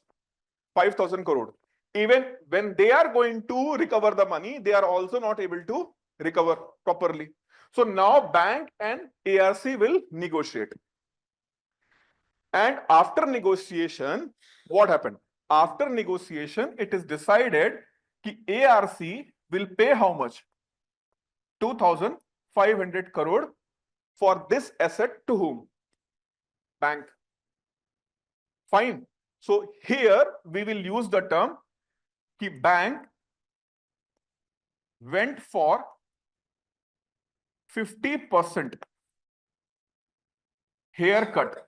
5,000 crore. Even when they are going to recover the money, they are also not able to recover properly. So now bank and ARC will negotiate. And after negotiation, what happened? After negotiation, it is decided that ARC will pay how much? 2,500 crore for this asset to whom? Bank. Fine. So here we will use the term that bank went for 50% haircut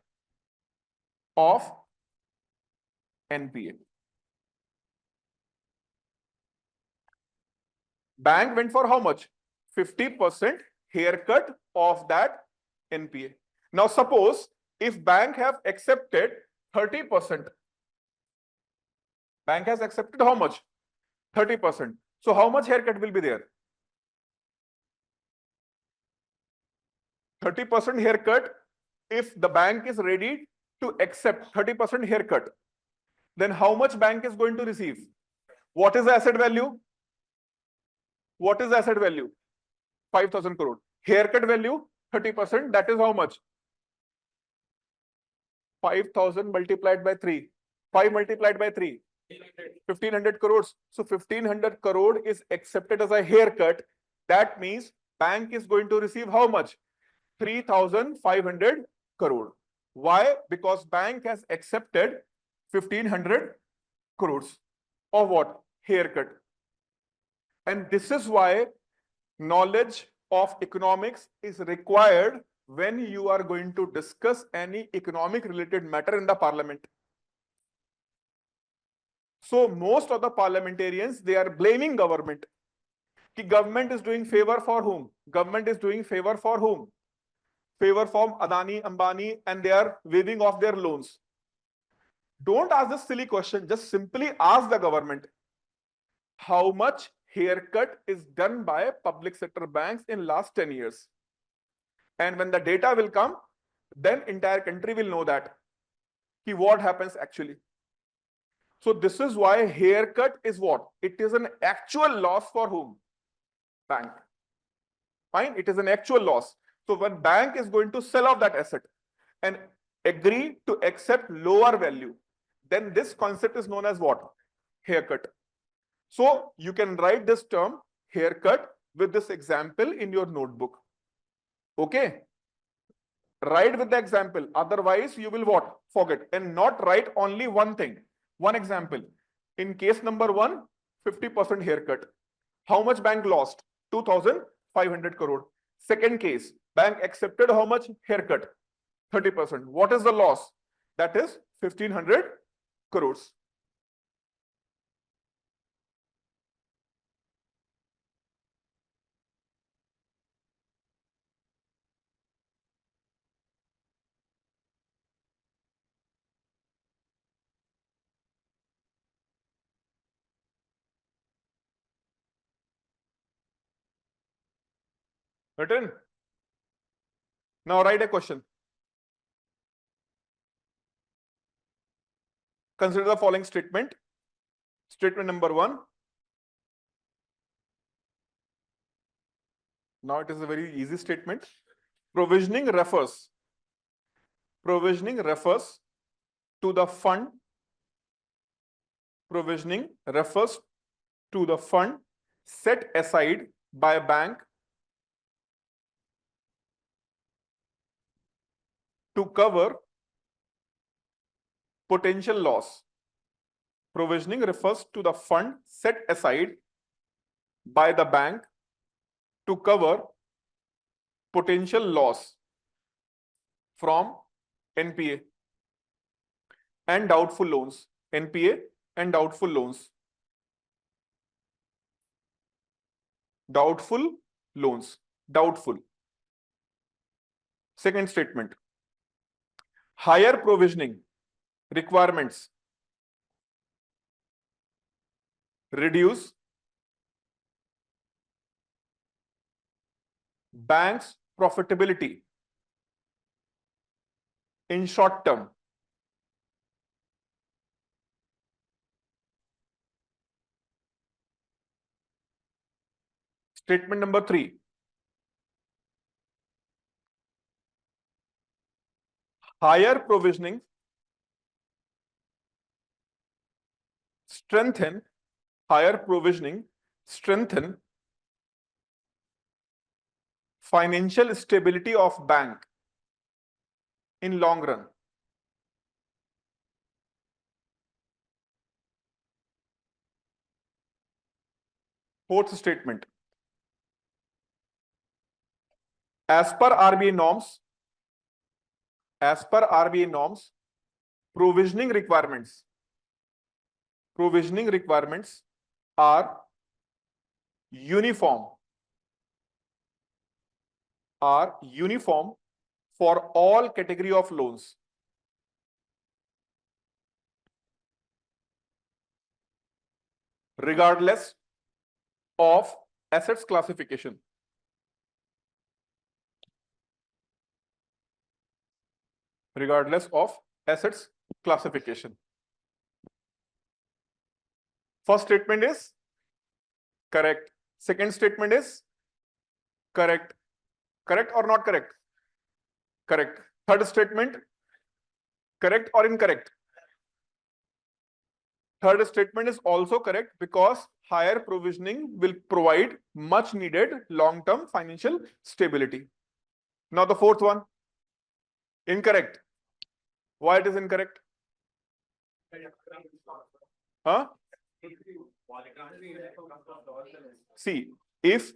of NPA. Bank went for how much? 50% haircut of that NPA. Now suppose if bank have accepted 30%. Bank has accepted how much? 30%. So how much haircut will be there? 30% haircut. If the bank is ready to accept 30% haircut, then how much bank is going to receive? What is the asset value? What is the asset value? 5,000 crore. Haircut value 30%. That is how much? 5,000 multiplied by 3. 5 multiplied by 3. 1,500 crores. So 1,500 crore is accepted as a haircut. That means bank is going to receive how much? 3,500 crore. Why? Because bank has accepted 1,500 crores of what? Haircut. And this is why knowledge of economics is required when you are going to discuss any economic related matter in the parliament. So most of the parliamentarians, they are blaming government. Government is doing favor for whom? Government is doing favor for whom? favor from Adani, Ambani, and they are waiving off their loans. Don't ask this silly question. Just simply ask the government, how much haircut is done by public sector banks in last 10 years? And when the data will come, then entire country will know that what happens actually. So this is why haircut is what? It is an actual loss for whom? Bank. Fine, it is an actual loss. So when bank is going to sell off that asset and agree to accept lower value, then this concept is known as what? Haircut. So you can write this term haircut with this example in your notebook. Okay. Write with the example. Otherwise, you will what? Forget. And not write only one thing. One example. In case number 1, 50% haircut. How much bank lost? 2,500 crore. Second case, bank accepted how much haircut? 30%. What is the loss? That is 1,500 crores. Written? Now write a question. Consider the following statement. Statement number 1. Now it is a very easy statement. Provisioning refers to the fund. Provisioning refers to the fund set aside by a bank to cover potential loss. Provisioning refers to the fund set aside by the bank to cover potential loss from NPA and doubtful loans. NPA and doubtful loans. Doubtful loans. Doubtful. Second statement. Higher provisioning requirements reduce banks' profitability in short term. Statement number 3. Higher provisioning strengthen financial stability of bank in long run. Fourth statement. As per RBI norms, provisioning requirements are uniform for all category of loans. Regardless of assets classification. Regardless of assets classification. First statement is correct. Second statement is correct. Correct or not correct? Correct. Third statement, correct or incorrect? Third statement is also correct because higher provisioning will provide much needed long-term financial stability. Now the fourth one, incorrect. Why it is incorrect? Huh? See, if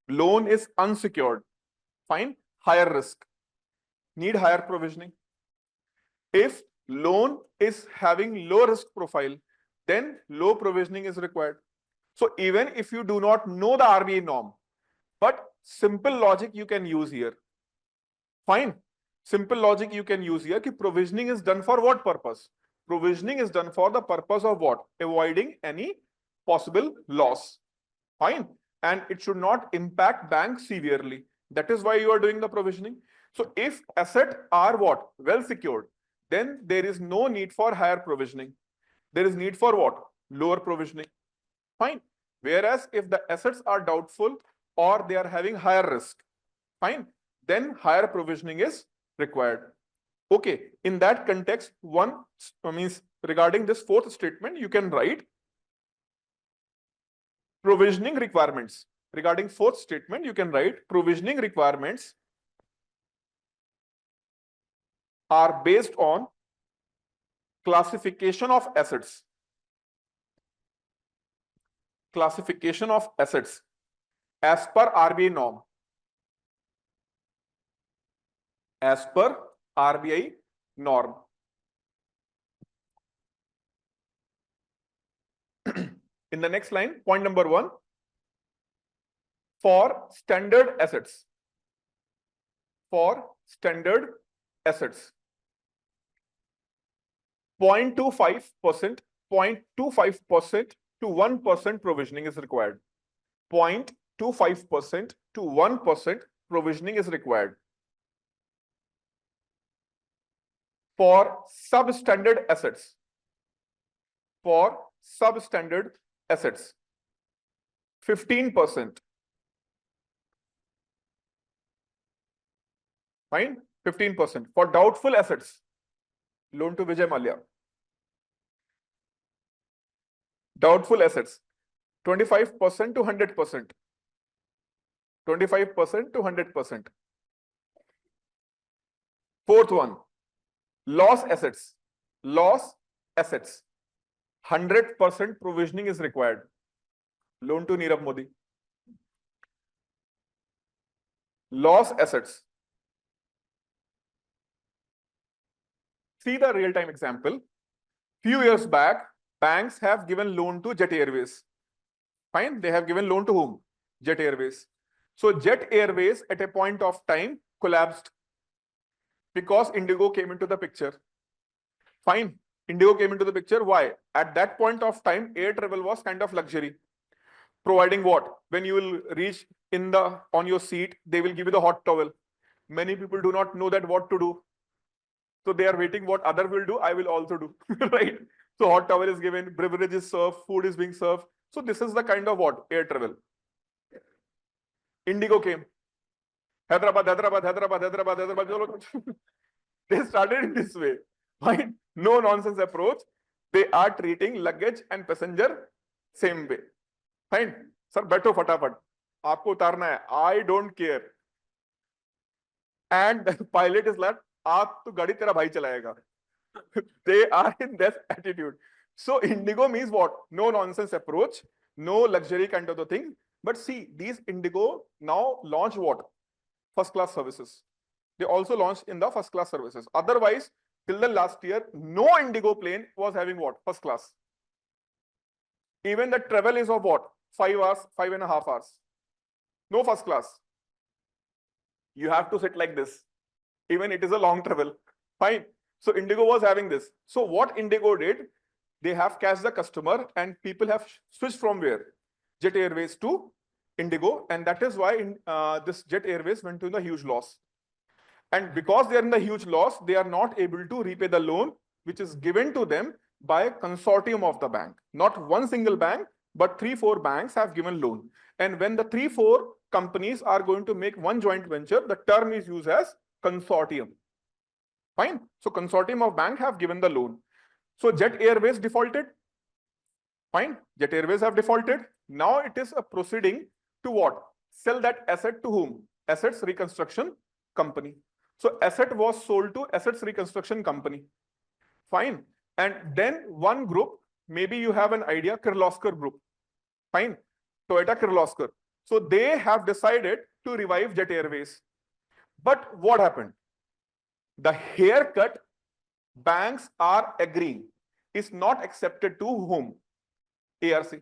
loan is unsecured, fine, higher risk, need higher provisioning. If loan is having low risk profile, then low provisioning is required. So even if you do not know the RBI norm, but simple logic you can use here. Fine. Simple logic you can use here. Ki provisioning is done for what purpose? Provisioning is done for the purpose of what? Avoiding any possible loss. Fine. And it should not impact bank severely. That is why you are doing the provisioning. So if assets are what? Well secured, then there is no need for higher provisioning. There is need for what? Lower provisioning. Fine. Whereas if the assets are doubtful or they are having higher risk, fine, then higher provisioning is required. Okay. In that context, one means regarding this fourth statement, you can write provisioning requirements. Regarding fourth statement, you can write provisioning requirements are based on classification of assets. Classification of assets as per RBI norm. As per RBI norm. In the next line, point number 1, for standard assets. For standard assets, 0.25%, 0.25% to 1% provisioning is required. 0.25% to 1% provisioning is required. For substandard assets. For substandard assets, 15%. Fine, 15%. For doubtful assets, loan to Vijay Mallya. Doubtful assets, 25% to 100%. 25% to 100%. Fourth one, loss assets. Loss assets, 100% provisioning is required. Loan to Nirav Modi. Loss assets. See the real-time example. Few years back, banks have given loan to Jet Airways. Fine, they have given loan to whom? Jet Airways. So Jet Airways at a point of time collapsed because Indigo came into the picture. Fine, Indigo came into the picture. Why? At that point of time, air travel was kind of luxury. Providing what? When you will reach on your seat, they will give you the hot towel. Many people do not know that what to do. So they are waiting what other will do, I will also do. Right? So hot towel is given, beverage is served, food is being served. So this is the kind of what? Air travel. Indigo came. Hyderabad. They started in this way. Fine. No nonsense approach. They are treating luggage and passenger same way. Fine. Sir, बैठो फटाफट. आपको उतारना है. I don't care. And the pilot is like, आप तो गाड़ी तेरा भाई चलाएगा. They are in this attitude. So Indigo means what? No nonsense approach, no luxury kind of the thing. But see, these Indigo now launch what? First class services. They also launched in the first class services. Otherwise, till the last year, no Indigo plane was having what? First class. Even the travel is of what? 5 hours, 5.5 hours. No first class. You have to sit like this. Even it is a long travel. Fine. So Indigo was having this. So what Indigo did, they have cashed the customer and people have switched from where? Jet Airways to Indigo. And that is why this Jet Airways went to the huge loss. And because they are in the huge loss, they are not able to repay the loan, which is given to them by a consortium of the bank. Not one single bank, but 3-4 banks have given loan. And when the 3-4 companies are going to make one joint venture, the term is used as consortium. Fine. So consortium of bank have given the loan. So Jet Airways defaulted. Fine. Jet Airways have defaulted. Now it is a proceeding to what? Sell that asset to whom? Assets Reconstruction Company. So asset was sold to Assets Reconstruction Company. Fine. And then one group, maybe you have an idea, Kirloskar Group. Fine. Toyota Kirloskar. So they have decided to revive Jet Airways. But what happened? The haircut banks are agreeing is not accepted to whom? ARC.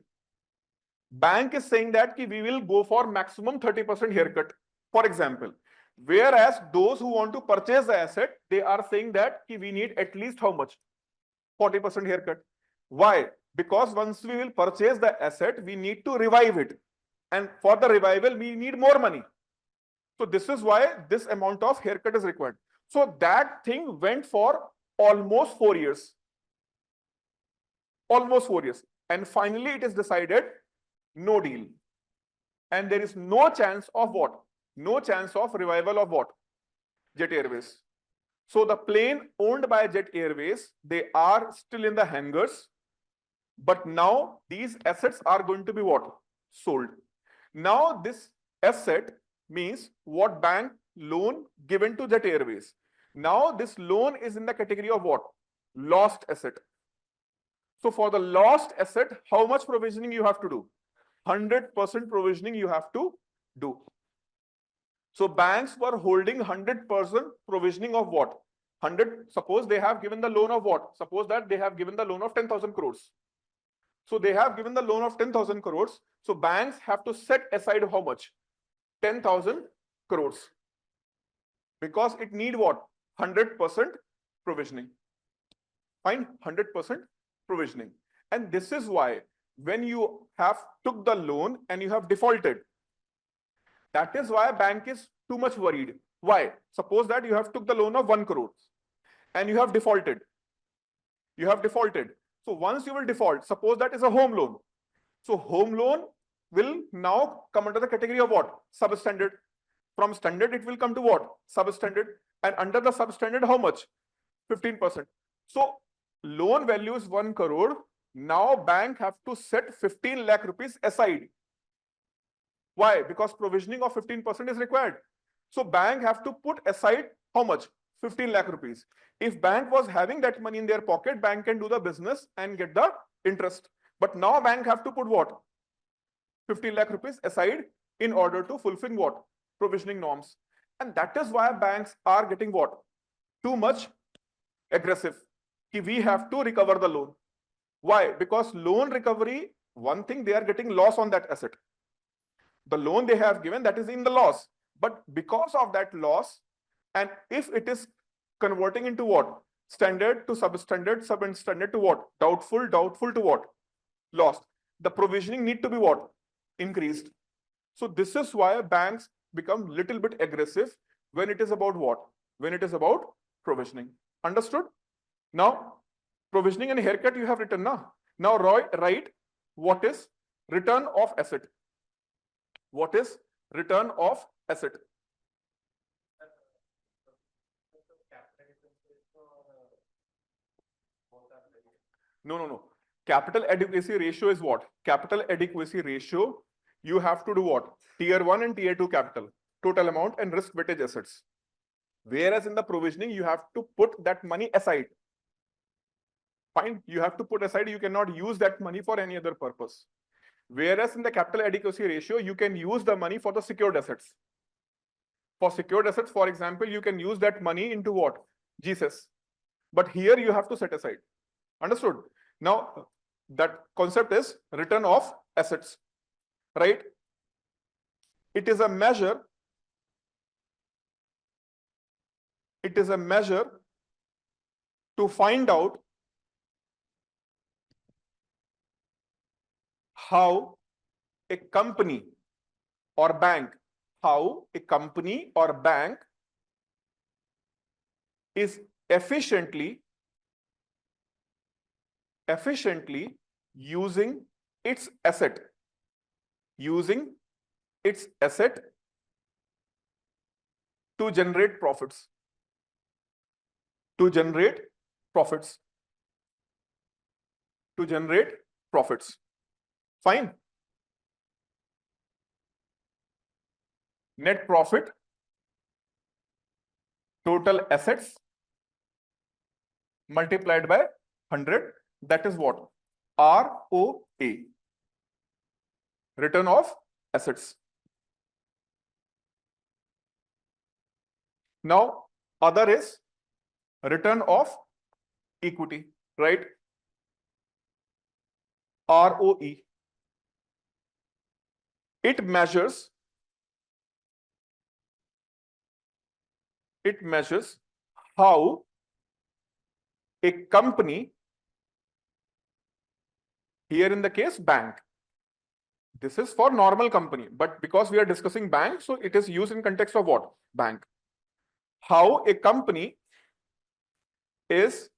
Bank is saying that we will go for maximum 30% haircut. For example, Whereas those who want to purchase the asset, they are saying that we need at least how much? 40% haircut. Why? Because once we will purchase the asset, we need to revive it. And for the revival, we need more money. So this is why this amount of haircut is required. So that thing went for almost 4 years. Almost 4 years. And finally, it is decided no deal. And there is no chance of what? No chance of revival of what? Jet Airways. So the plane owned by Jet Airways, they are still in the hangars. But now these assets are going to be what? Sold. Now this asset means what? Bank loan given to Jet Airways. Now this loan is in the category of what? Lost asset. So for the lost asset, how much provisioning you have to do? 100% provisioning you have to do. So banks were holding 100% provisioning of what? 100, suppose they have given the loan of what? Suppose that they have given the loan of 10,000 crores. So they have given the loan of 10,000 crores. So banks have to set aside how much? 10,000 crores. Because it need what? 100% provisioning. Fine, 100% provisioning. And this is why when you have took the loan and you have defaulted, that is why a bank is too much worried. Why? Suppose that you have took the loan of 1 crore and you have defaulted. You have defaulted. So once you will default, suppose that is a home loan. So home loan will now come under the category of what? Substandard. From standard, it will come to what? Substandard. And under the substandard, how much? 15%. So loan value is 1 crore. Now bank have to set 15 lakh rupees aside. Why? Because provisioning of 15% is required. So bank have to put aside how much? 15 lakh rupees. If bank was having that money in their pocket, bank can do the business and get the interest. But now bank have to put what? 15 lakh rupees aside in order to fulfill what? Provisioning norms. And that is why banks are getting what? Too much aggressive. We have to recover the loan. Why? Because loan recovery, one thing, they are getting loss on that asset. The loan they have given, that is in the loss. But because of that loss, and if it is converting into what? Standard to substandard, substandard to what? Doubtful, doubtful to what? Lost. The provisioning need to be what? Increased. So this is why banks become little bit aggressive when it is about what? When it is about provisioning. Understood? Now, provisioning and haircut you have written now. Now write what is return of asset. What is return of asset? No. Capital adequacy ratio is what? Capital adequacy ratio, you have to do what? Tier 1 and Tier 2 capital, total amount and risk weightage assets. Whereas in the provisioning, you have to put that money aside. Fine, you have to put aside, you cannot use that money for any other purpose. Whereas in the capital adequacy ratio, you can use the money for the secured assets. For secured assets, for example, you can use that money into what? GSS. But here you have to set aside. Understood? Now, that concept is return of assets, right? It is a measure. It is a measure to find out how a company or bank, is efficiently using its asset to generate profits. To generate profits. Fine. Net profit, total assets multiplied by 100. That is what? ROA. Return of assets. Now, other is return of equity, right? ROE. It measures it measures how a company, here in the case bank, this is for normal company, but because we are discussing bank, so it is used in context of what? Bank. How a company is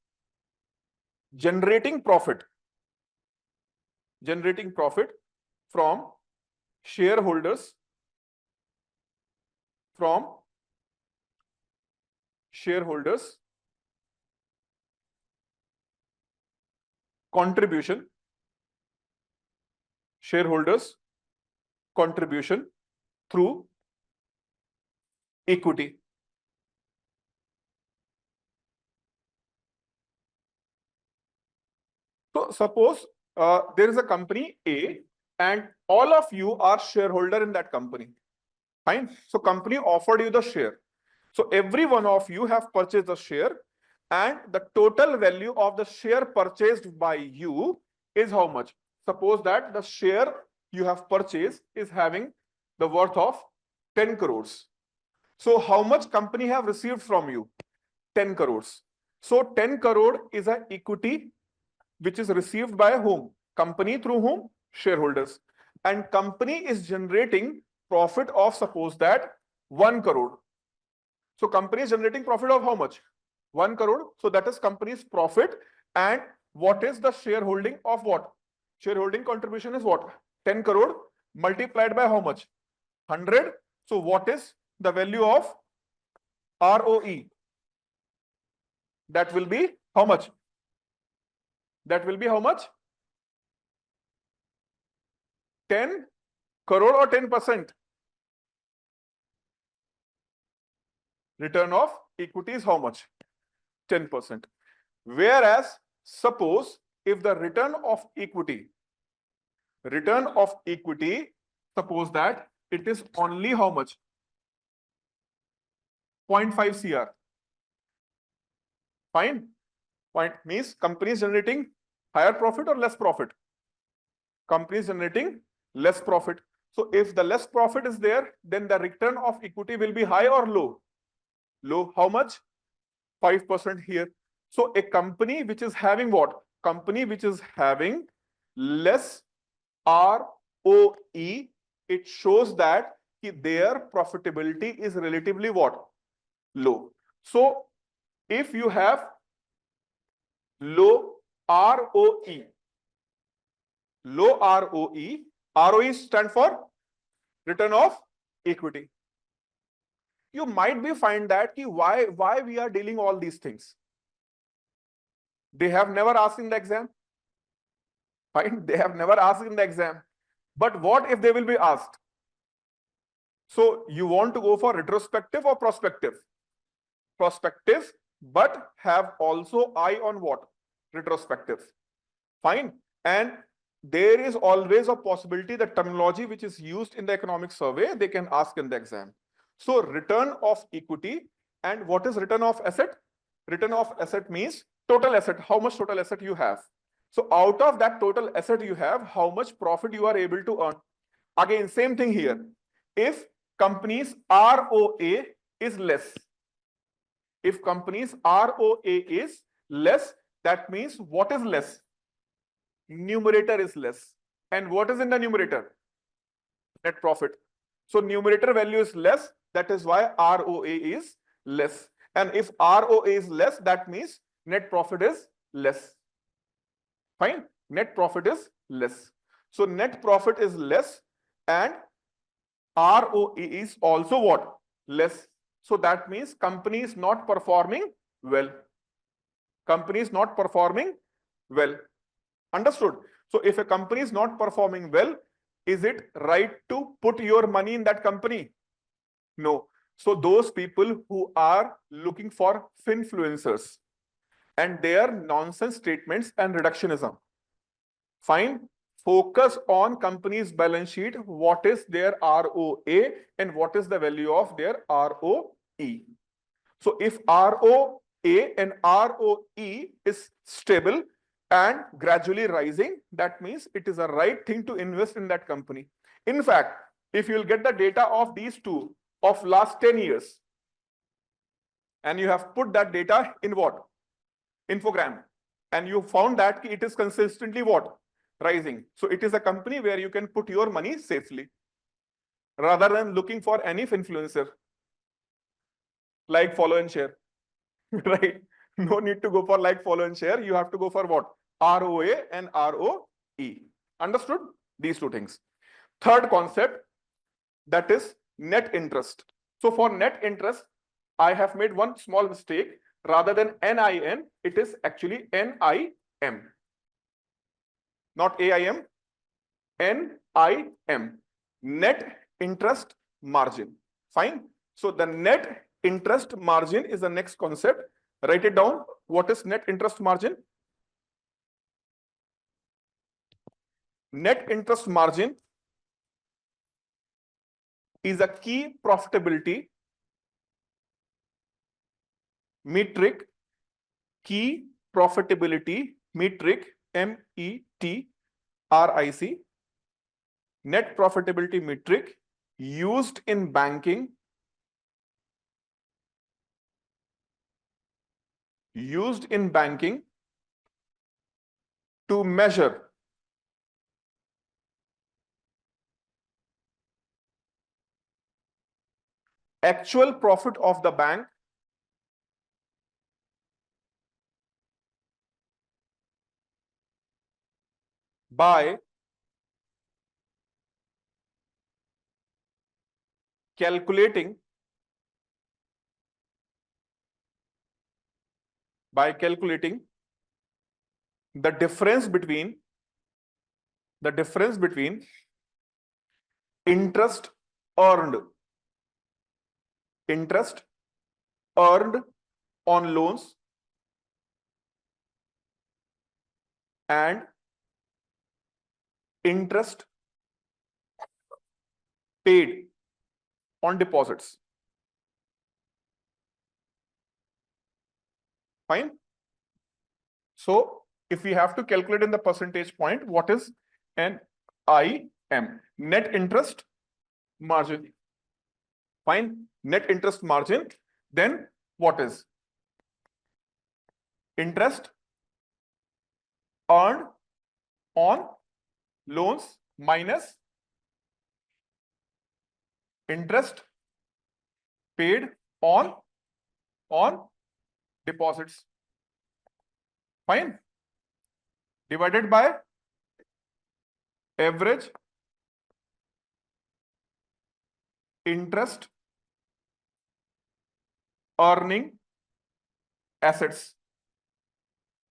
generating profit from shareholders, contribution, through equity. So suppose there is a company A and all of you are shareholder in that company. Fine. So company offered you the share. So every one of you have purchased the share, and the total value of the share purchased by you is how much? Suppose that the share you have purchased is having the worth of 10 crores. So how much company have received from you? 10 crores. So 10 crore is an equity which is received by whom? Company through whom? Shareholders. And company is generating profit of, suppose that, 1 crore. So company is generating profit of how much? 1 crore. So that is company's profit. And what is the shareholding of what? Shareholding contribution is what? 10 crore multiplied by how much? 100. So what is the value of ROE? That will be how much? That will be how much? 10 crore or 10%? Return of equity is how much? 10%. Whereas, suppose if the return of equity, suppose that it is only how much? 0.5 CR. Fine. Point means company is generating higher profit or less profit? Company is generating less profit. So if the less profit is there, then the return of equity will be high or low? Low. How much? 5% here. So a company which is having what? Company which is having less ROE, it shows that their profitability is relatively what? Low. So if you have low ROE, ROE stand for return of equity. You might be find that why we are dealing all these things. They have never asked in the exam. Fine, they have never asked in the exam. But what if they will be asked? So you want to go for retrospective or prospective? Prospective, but have also eye on what? Retrospective. Fine. And there is always a possibility that terminology which is used in the economic survey, they can ask in the exam. So return of equity, and what is return of asset? Return of asset means total asset, how much total asset you have. So out of that total asset you have, how much profit you are able to earn. Again, same thing here. If company's ROA is less, if company's ROA is less, that means what is less? Numerator is less. And what is in the numerator? Net profit. So numerator value is less, that is why ROA is less. And if ROA is less, that means net profit is less. Fine. Net profit is less. So net profit is less and ROE is also what? Less. So that means company is not performing well. Company is not performing well. Understood? So if a company is not performing well, is it right to put your money in that company? No. So those people who are looking for finfluencers and their nonsense statements and reductionism, fine, focus on company's balance sheet, what is their ROA and what is the value of their ROE. So if ROA and ROE is stable and gradually rising, that means it is a right thing to invest in that company. In fact, if you'll get the data of these two of last 10 years, and you have put that data in what? Infogram. And you found that it is consistently what? Rising. So it is a company where you can put your money safely rather than looking for any influencer. Like, follow and share. Right? No need to go for like, follow and share. You have to go for what? ROA and ROE. Understood? These two things. Third concept, that is net interest. So for net interest, I have made one small mistake. Rather than NIN, it is actually NIM. Not AIM, NIM. Net interest margin. Fine. So the net interest margin is the next concept. Write it down. What is net interest margin? Net interest margin is a key profitability metric, key profitability metric, METRIC, net profitability metric used in banking, to measure actual profit of the bank by calculating the difference between interest earned on loans and interest paid on deposits. Fine. So if we have to calculate in the percentage point, what is NIM? Net interest margin. Fine. Net interest margin. Then what is? Interest earned on loans minus interest paid on deposits. Fine. Divided by average interest earning assets.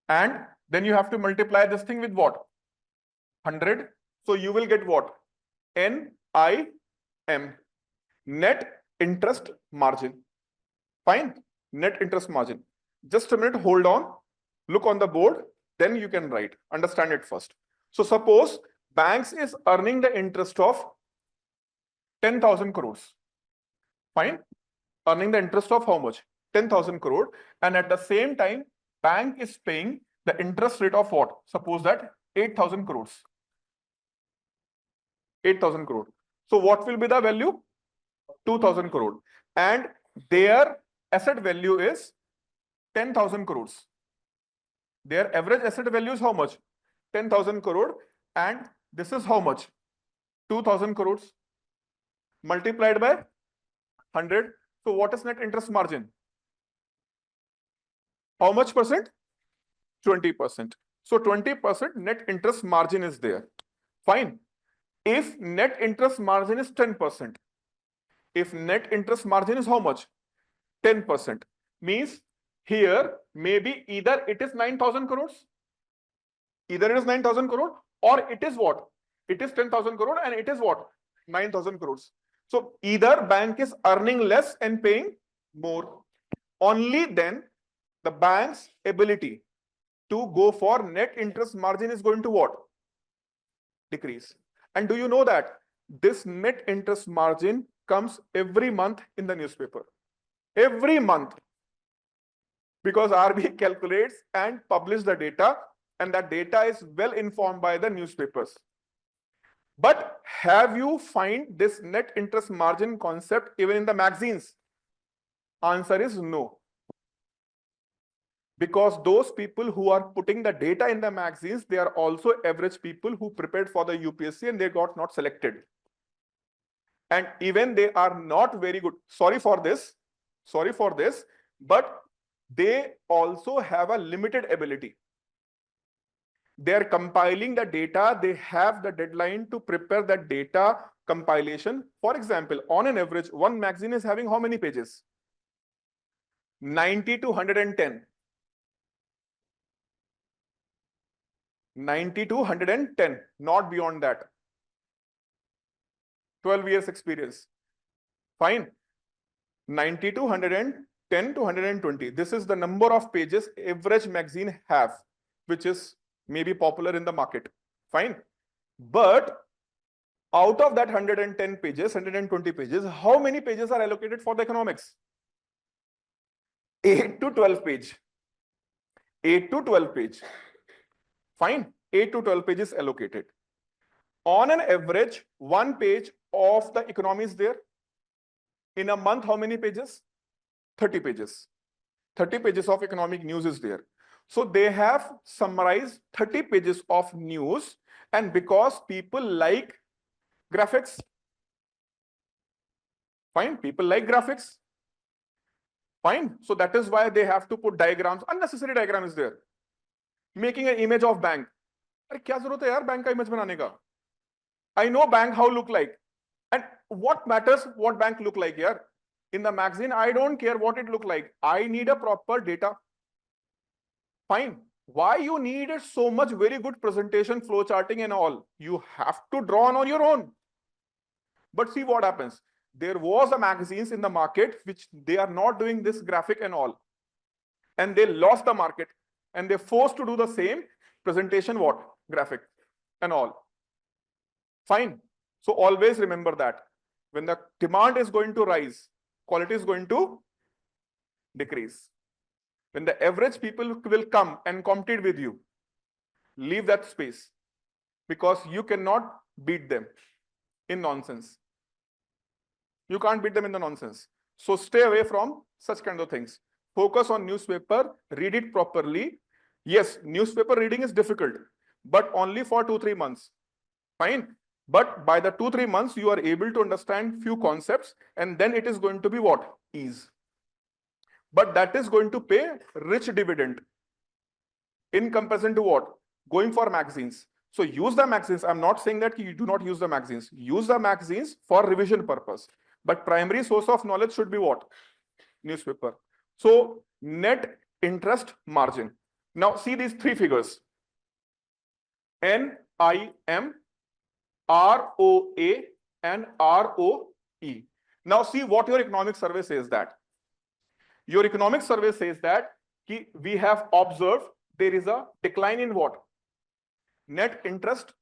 And then you have to multiply this thing with what? 100. So you will get what? NIM, net interest margin. Fine. Net interest margin. Just a minute, hold on. Look on the board, then you can write. Understand it first. So suppose banks is earning the interest of 10,000 crores. Fine. Earning the interest of how much? 10,000 crore. And at the same time, bank is paying the interest rate of what? Suppose that 8,000 crores. 8,000 crore. So what will be the value? 2,000 crore. And their asset value is 10,000 crores. Their average asset value is how much? 10,000 crore. And this is how much? 2,000 crores multiplied by 100. So what is net interest margin? How much percent? 20%. So 20% net interest margin is there. Fine. If net interest margin is 10%, if net interest margin is how much? 10%. Means here maybe either it is 9,000 crores, either it is 9,000 crore, or it is what? It is 10,000 crore and it is what? 9,000 crores. So either bank is earning less and paying more. Only then the bank's ability to go for net interest margin is going to what? Decrease. And do you know that this net interest margin comes every month in the newspaper? Every month. Because RBI calculates and publishes the data, and that data is well informed by the newspapers. But have you find this net interest margin concept even in the magazines? Answer is no. Because those people who are putting the data in the magazines, they are also average people who prepared for the UPSC and they got not selected. And even they are not very good. Sorry for this, but they also have a limited ability. They are compiling the data. They have the deadline to prepare that data compilation. For example, on an average, one magazine is having how many pages? 90 to 110. 90 to 110, not beyond that. 12 years experience. Fine. 90 to 110 to 120. This is the number of pages average magazine have, which is maybe popular in the market. Fine. But out of that 110 pages, 120 pages, how many pages are allocated for the economics? 8 to 12 page. 8 to 12 page. Fine. 8 to 12 pages allocated. On an average, one page of the economy is there. In a month, how many pages? 30 pages. 30 pages of economic news is there. So they have summarized 30 pages of news, and because people like graphics, fine, people like graphics, fine. So that is why they have to put diagrams. Unnecessary diagram is there. Making an image of bank. अरे क्या जरूरत है यार bank का image बनाने का? I know bank how look like. And what matters what bank look like here? In the magazine, I don't care what it look like. I need a proper data. Fine. Why you needed so much very good presentation, flow charting and all? You have to draw on your own. But see what happens. There was a magazines in the market which they are not doing this graphic and all. And they lost the market. And they're forced to do the same presentation, what? Graphic and all. Fine. So always remember that when the demand is going to rise, quality is going to decrease. When the average people will come and compete with you, leave that space because you cannot beat them in nonsense. You can't beat them in the nonsense. So stay away from such kind of things. Focus on newspaper, read it properly. Yes, newspaper reading is difficult, but only for 2-3 months. Fine. But by the 2-3 months, you are able to understand few concepts, and then it is going to be what? Ease. But that is going to pay rich dividend in comparison to what? Going for magazines. So use the magazines. I'm not saying that you do not use the magazines. Use the magazines for revision purpose. But primary source of knowledge should be what? Newspaper. So net interest margin. Now see these three figures. NIM, ROA and ROE. Now see what your economic survey says that. Your economic survey says that we have observed there is a decline in what? Net interest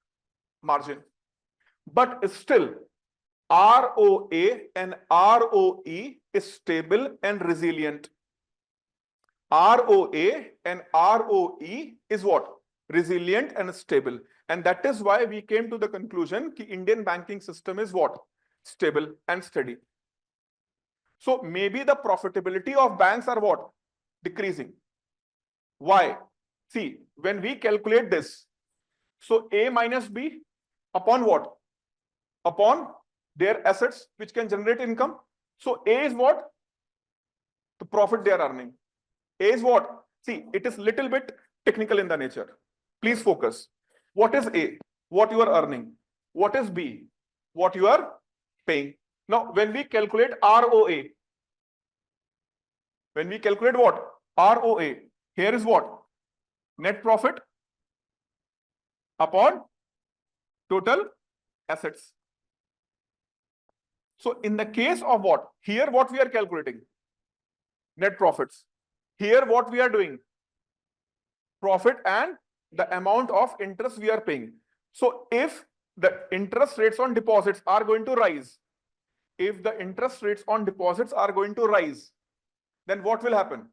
margin. But still ROA and ROE is stable and resilient. ROA and ROE is what? Resilient and stable. And that is why we came to the conclusion that Indian banking system is what? Stable and steady. So maybe the profitability of banks are what? Decreasing. Why? See, when we calculate this, so A minus B upon what? Upon their assets which can generate income. So A is what? The profit they are earning. A is what? See, it is little bit technical in the nature. Please focus. What is A? What you are earning. What is B? What you are paying. Now, when we calculate ROA, when we calculate what? ROA, here is what? Net profit upon total assets. So in the case of what? Here what we are calculating? Net profits. Here what we are doing? Profit and the amount of interest we are paying. So if the interest rates on deposits are going to rise, if the interest rates on deposits are going to rise, then what will happen?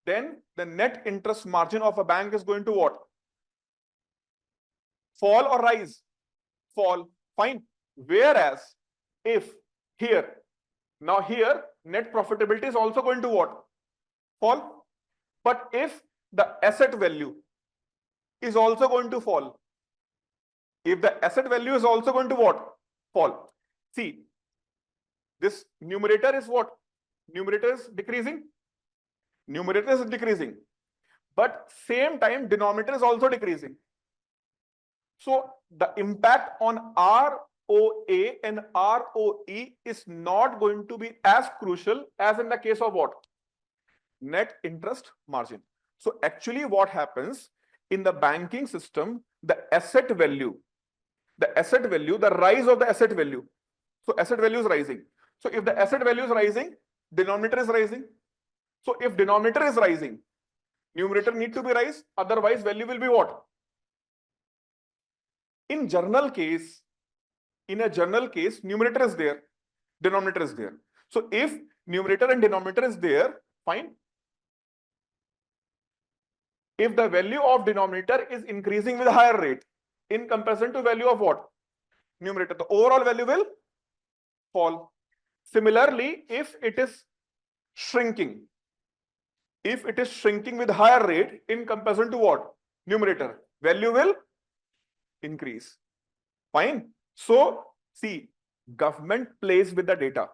Then the net interest margin of a bank is going to what? Fall or rise? Fall. Fine. Whereas if here, now here net profitability is also going to what? Fall. But if the asset value is also going to fall. If the asset value is also going to what? Fall. See, this numerator is what? Numerator is decreasing. Numerator is decreasing. But same time, denominator is also decreasing. So the impact on ROA and ROE is not going to be as crucial as in the case of what? Net interest margin. So actually what happens in the banking system, the asset value, the rise of the asset value. So asset value is rising. So if the asset value is rising, denominator is rising. So if denominator is rising, numerator need to be raised, otherwise value will be what? In a general case, numerator is there, denominator is there. So if numerator and denominator is there, fine. If the value of denominator is increasing with a higher rate in comparison to value of what? Numerator, the overall value will fall. Similarly, if it is shrinking, with higher rate in comparison to what? Numerator, value will increase. Fine. So see, government plays with the data.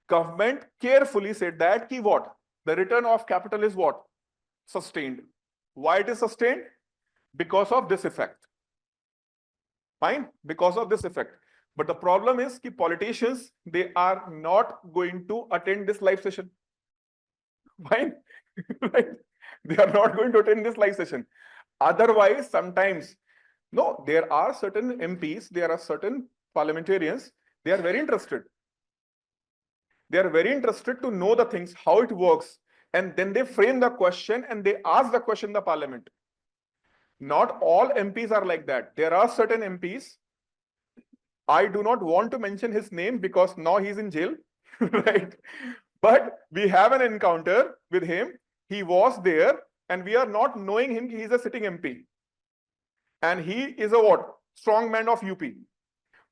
Government carefully said that key what? The return of capital is what? Sustained. Why it is sustained? Because of this effect. Fine, because of this effect. But the problem is that politicians, they are not going to attend this live session. Fine. Right? They are not going to attend this live session. Otherwise, sometimes, no, there are certain MPs, there are certain parliamentarians, they are very interested. They are very interested to know the things, how it works. And then they frame the question and they ask the question in the parliament. Not all MPs are like that. There are certain MPs. I do not want to mention his name because now he's in jail, right? But we have an encounter with him. He was there and we are not knowing him. He's a sitting MP. And he is a what? Strong man of UP.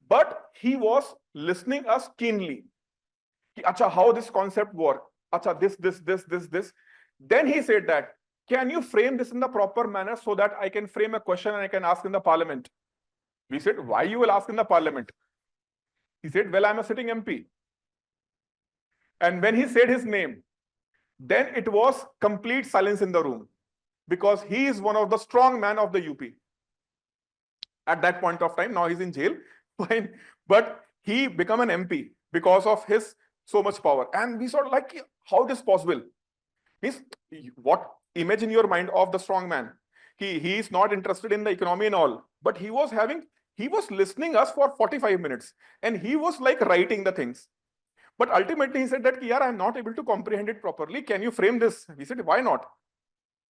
But he was listening us keenly. Acha, how this concept work? Acha, this. Then he said that, can you frame this in the proper manner so that I can frame a question and I can ask in the parliament? We said, why you will ask in the parliament? He said, well, I'm a sitting MP. And when he said his name, then it was complete silence in the room because he is one of the strong men of the UP. At that point of time, now he's in jail, fine. But he became an MP because of his so much power. And we sort of like, how it is possible? Means, what image in your mind of the strong man? He is not interested in the economy and all, but he was listening us for 45 minutes and he was like writing the things. But ultimately he said that, yeah, I'm not able to comprehend it properly. Can you frame this? We said, why not?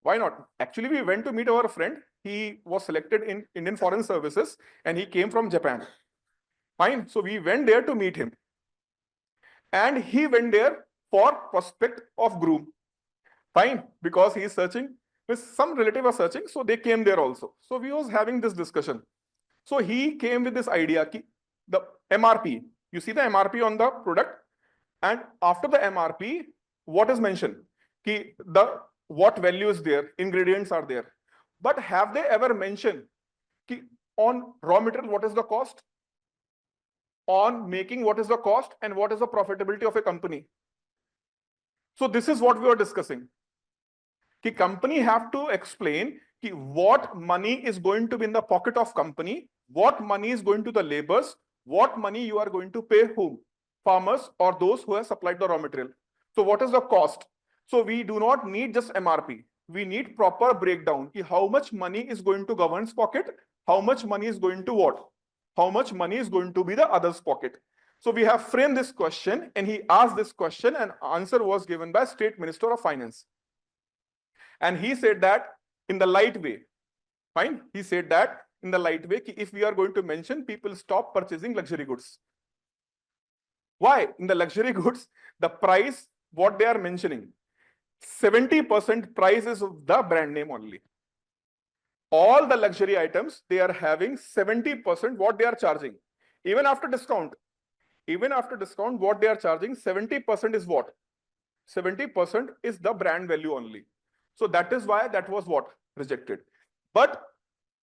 Why not? Actually, we went to meet our friend. He was selected in Indian Foreign Services and he came from Japan. Fine. So we went there to meet him. And he went there for prospect of groom. Fine. Because he is searching. Some relative was searching. So they came there also. So we was having this discussion. So he came with this idea, the MRP. You see the MRP on the product. And after the MRP, what is mentioned? What value is there? Ingredients are there. But have they ever mentioned on raw material, what is the cost? On making, what is the cost? And what is the profitability of a company? So this is what we are discussing. Company have to explain what money is going to be in the pocket of company, what money is going to the laborers, what money you are going to pay whom? Farmers or those who have supplied the raw material. So what is the cost? So we do not need just MRP. We need proper breakdown. How much money is going to government's pocket? How much money is going to what? How much money is going to be the other's pocket? So we have framed this question and he asked this question and answer was given by State Minister of Finance. And he said that in the light way. Fine. He said that in the light way, if we are going to mention, people stop purchasing luxury goods. Why? In the luxury goods, the price, what they are mentioning, 70% price is of the brand name only. All the luxury items, they are having 70% what they are charging. Even after discount, what they are charging, 70% is what? 70% is the brand value only. So that is why that was what? Rejected. But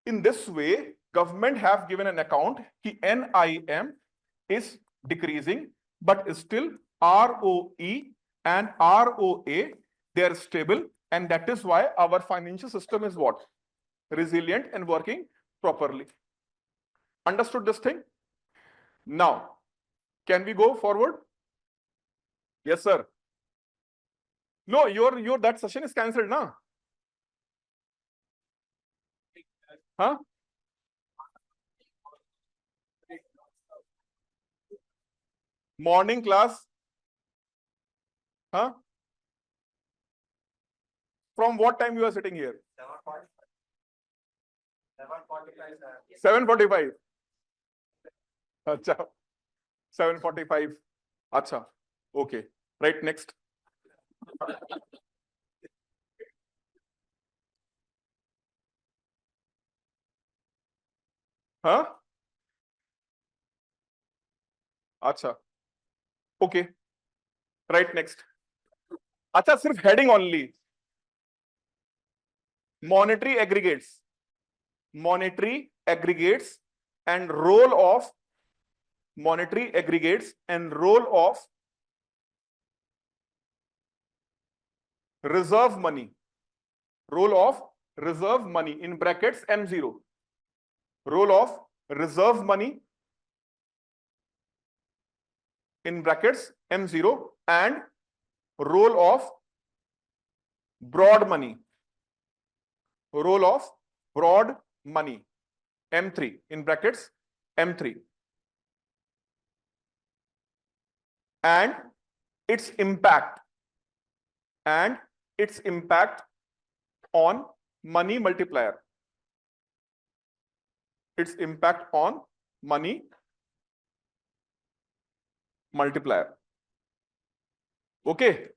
in this way, government have given an account कि NIM is decreasing, but still ROE and ROA, they are stable. And that is why our financial system is what? Resilient and working properly. Understood this thing? Now, can we go forward? Yes, sir. No, your that session is cancelled, na? Huh? Morning class? Huh? From what time you are sitting here? 7:45. Acha. 7:45. Acha. Okay. Right, next. Huh? Acha. Okay. Right, next. Acha, sirf heading only. Monetary aggregates. Monetary aggregates and role of monetary aggregates and role of reserve money. Role of reserve money in brackets M0. Role of reserve money in brackets M0 and role of broad money. Role of broad money M3 in brackets M3 and its impact on money multiplier. Its impact on money multiplier. Okay,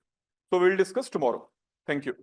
so we'll discuss tomorrow. Thank you.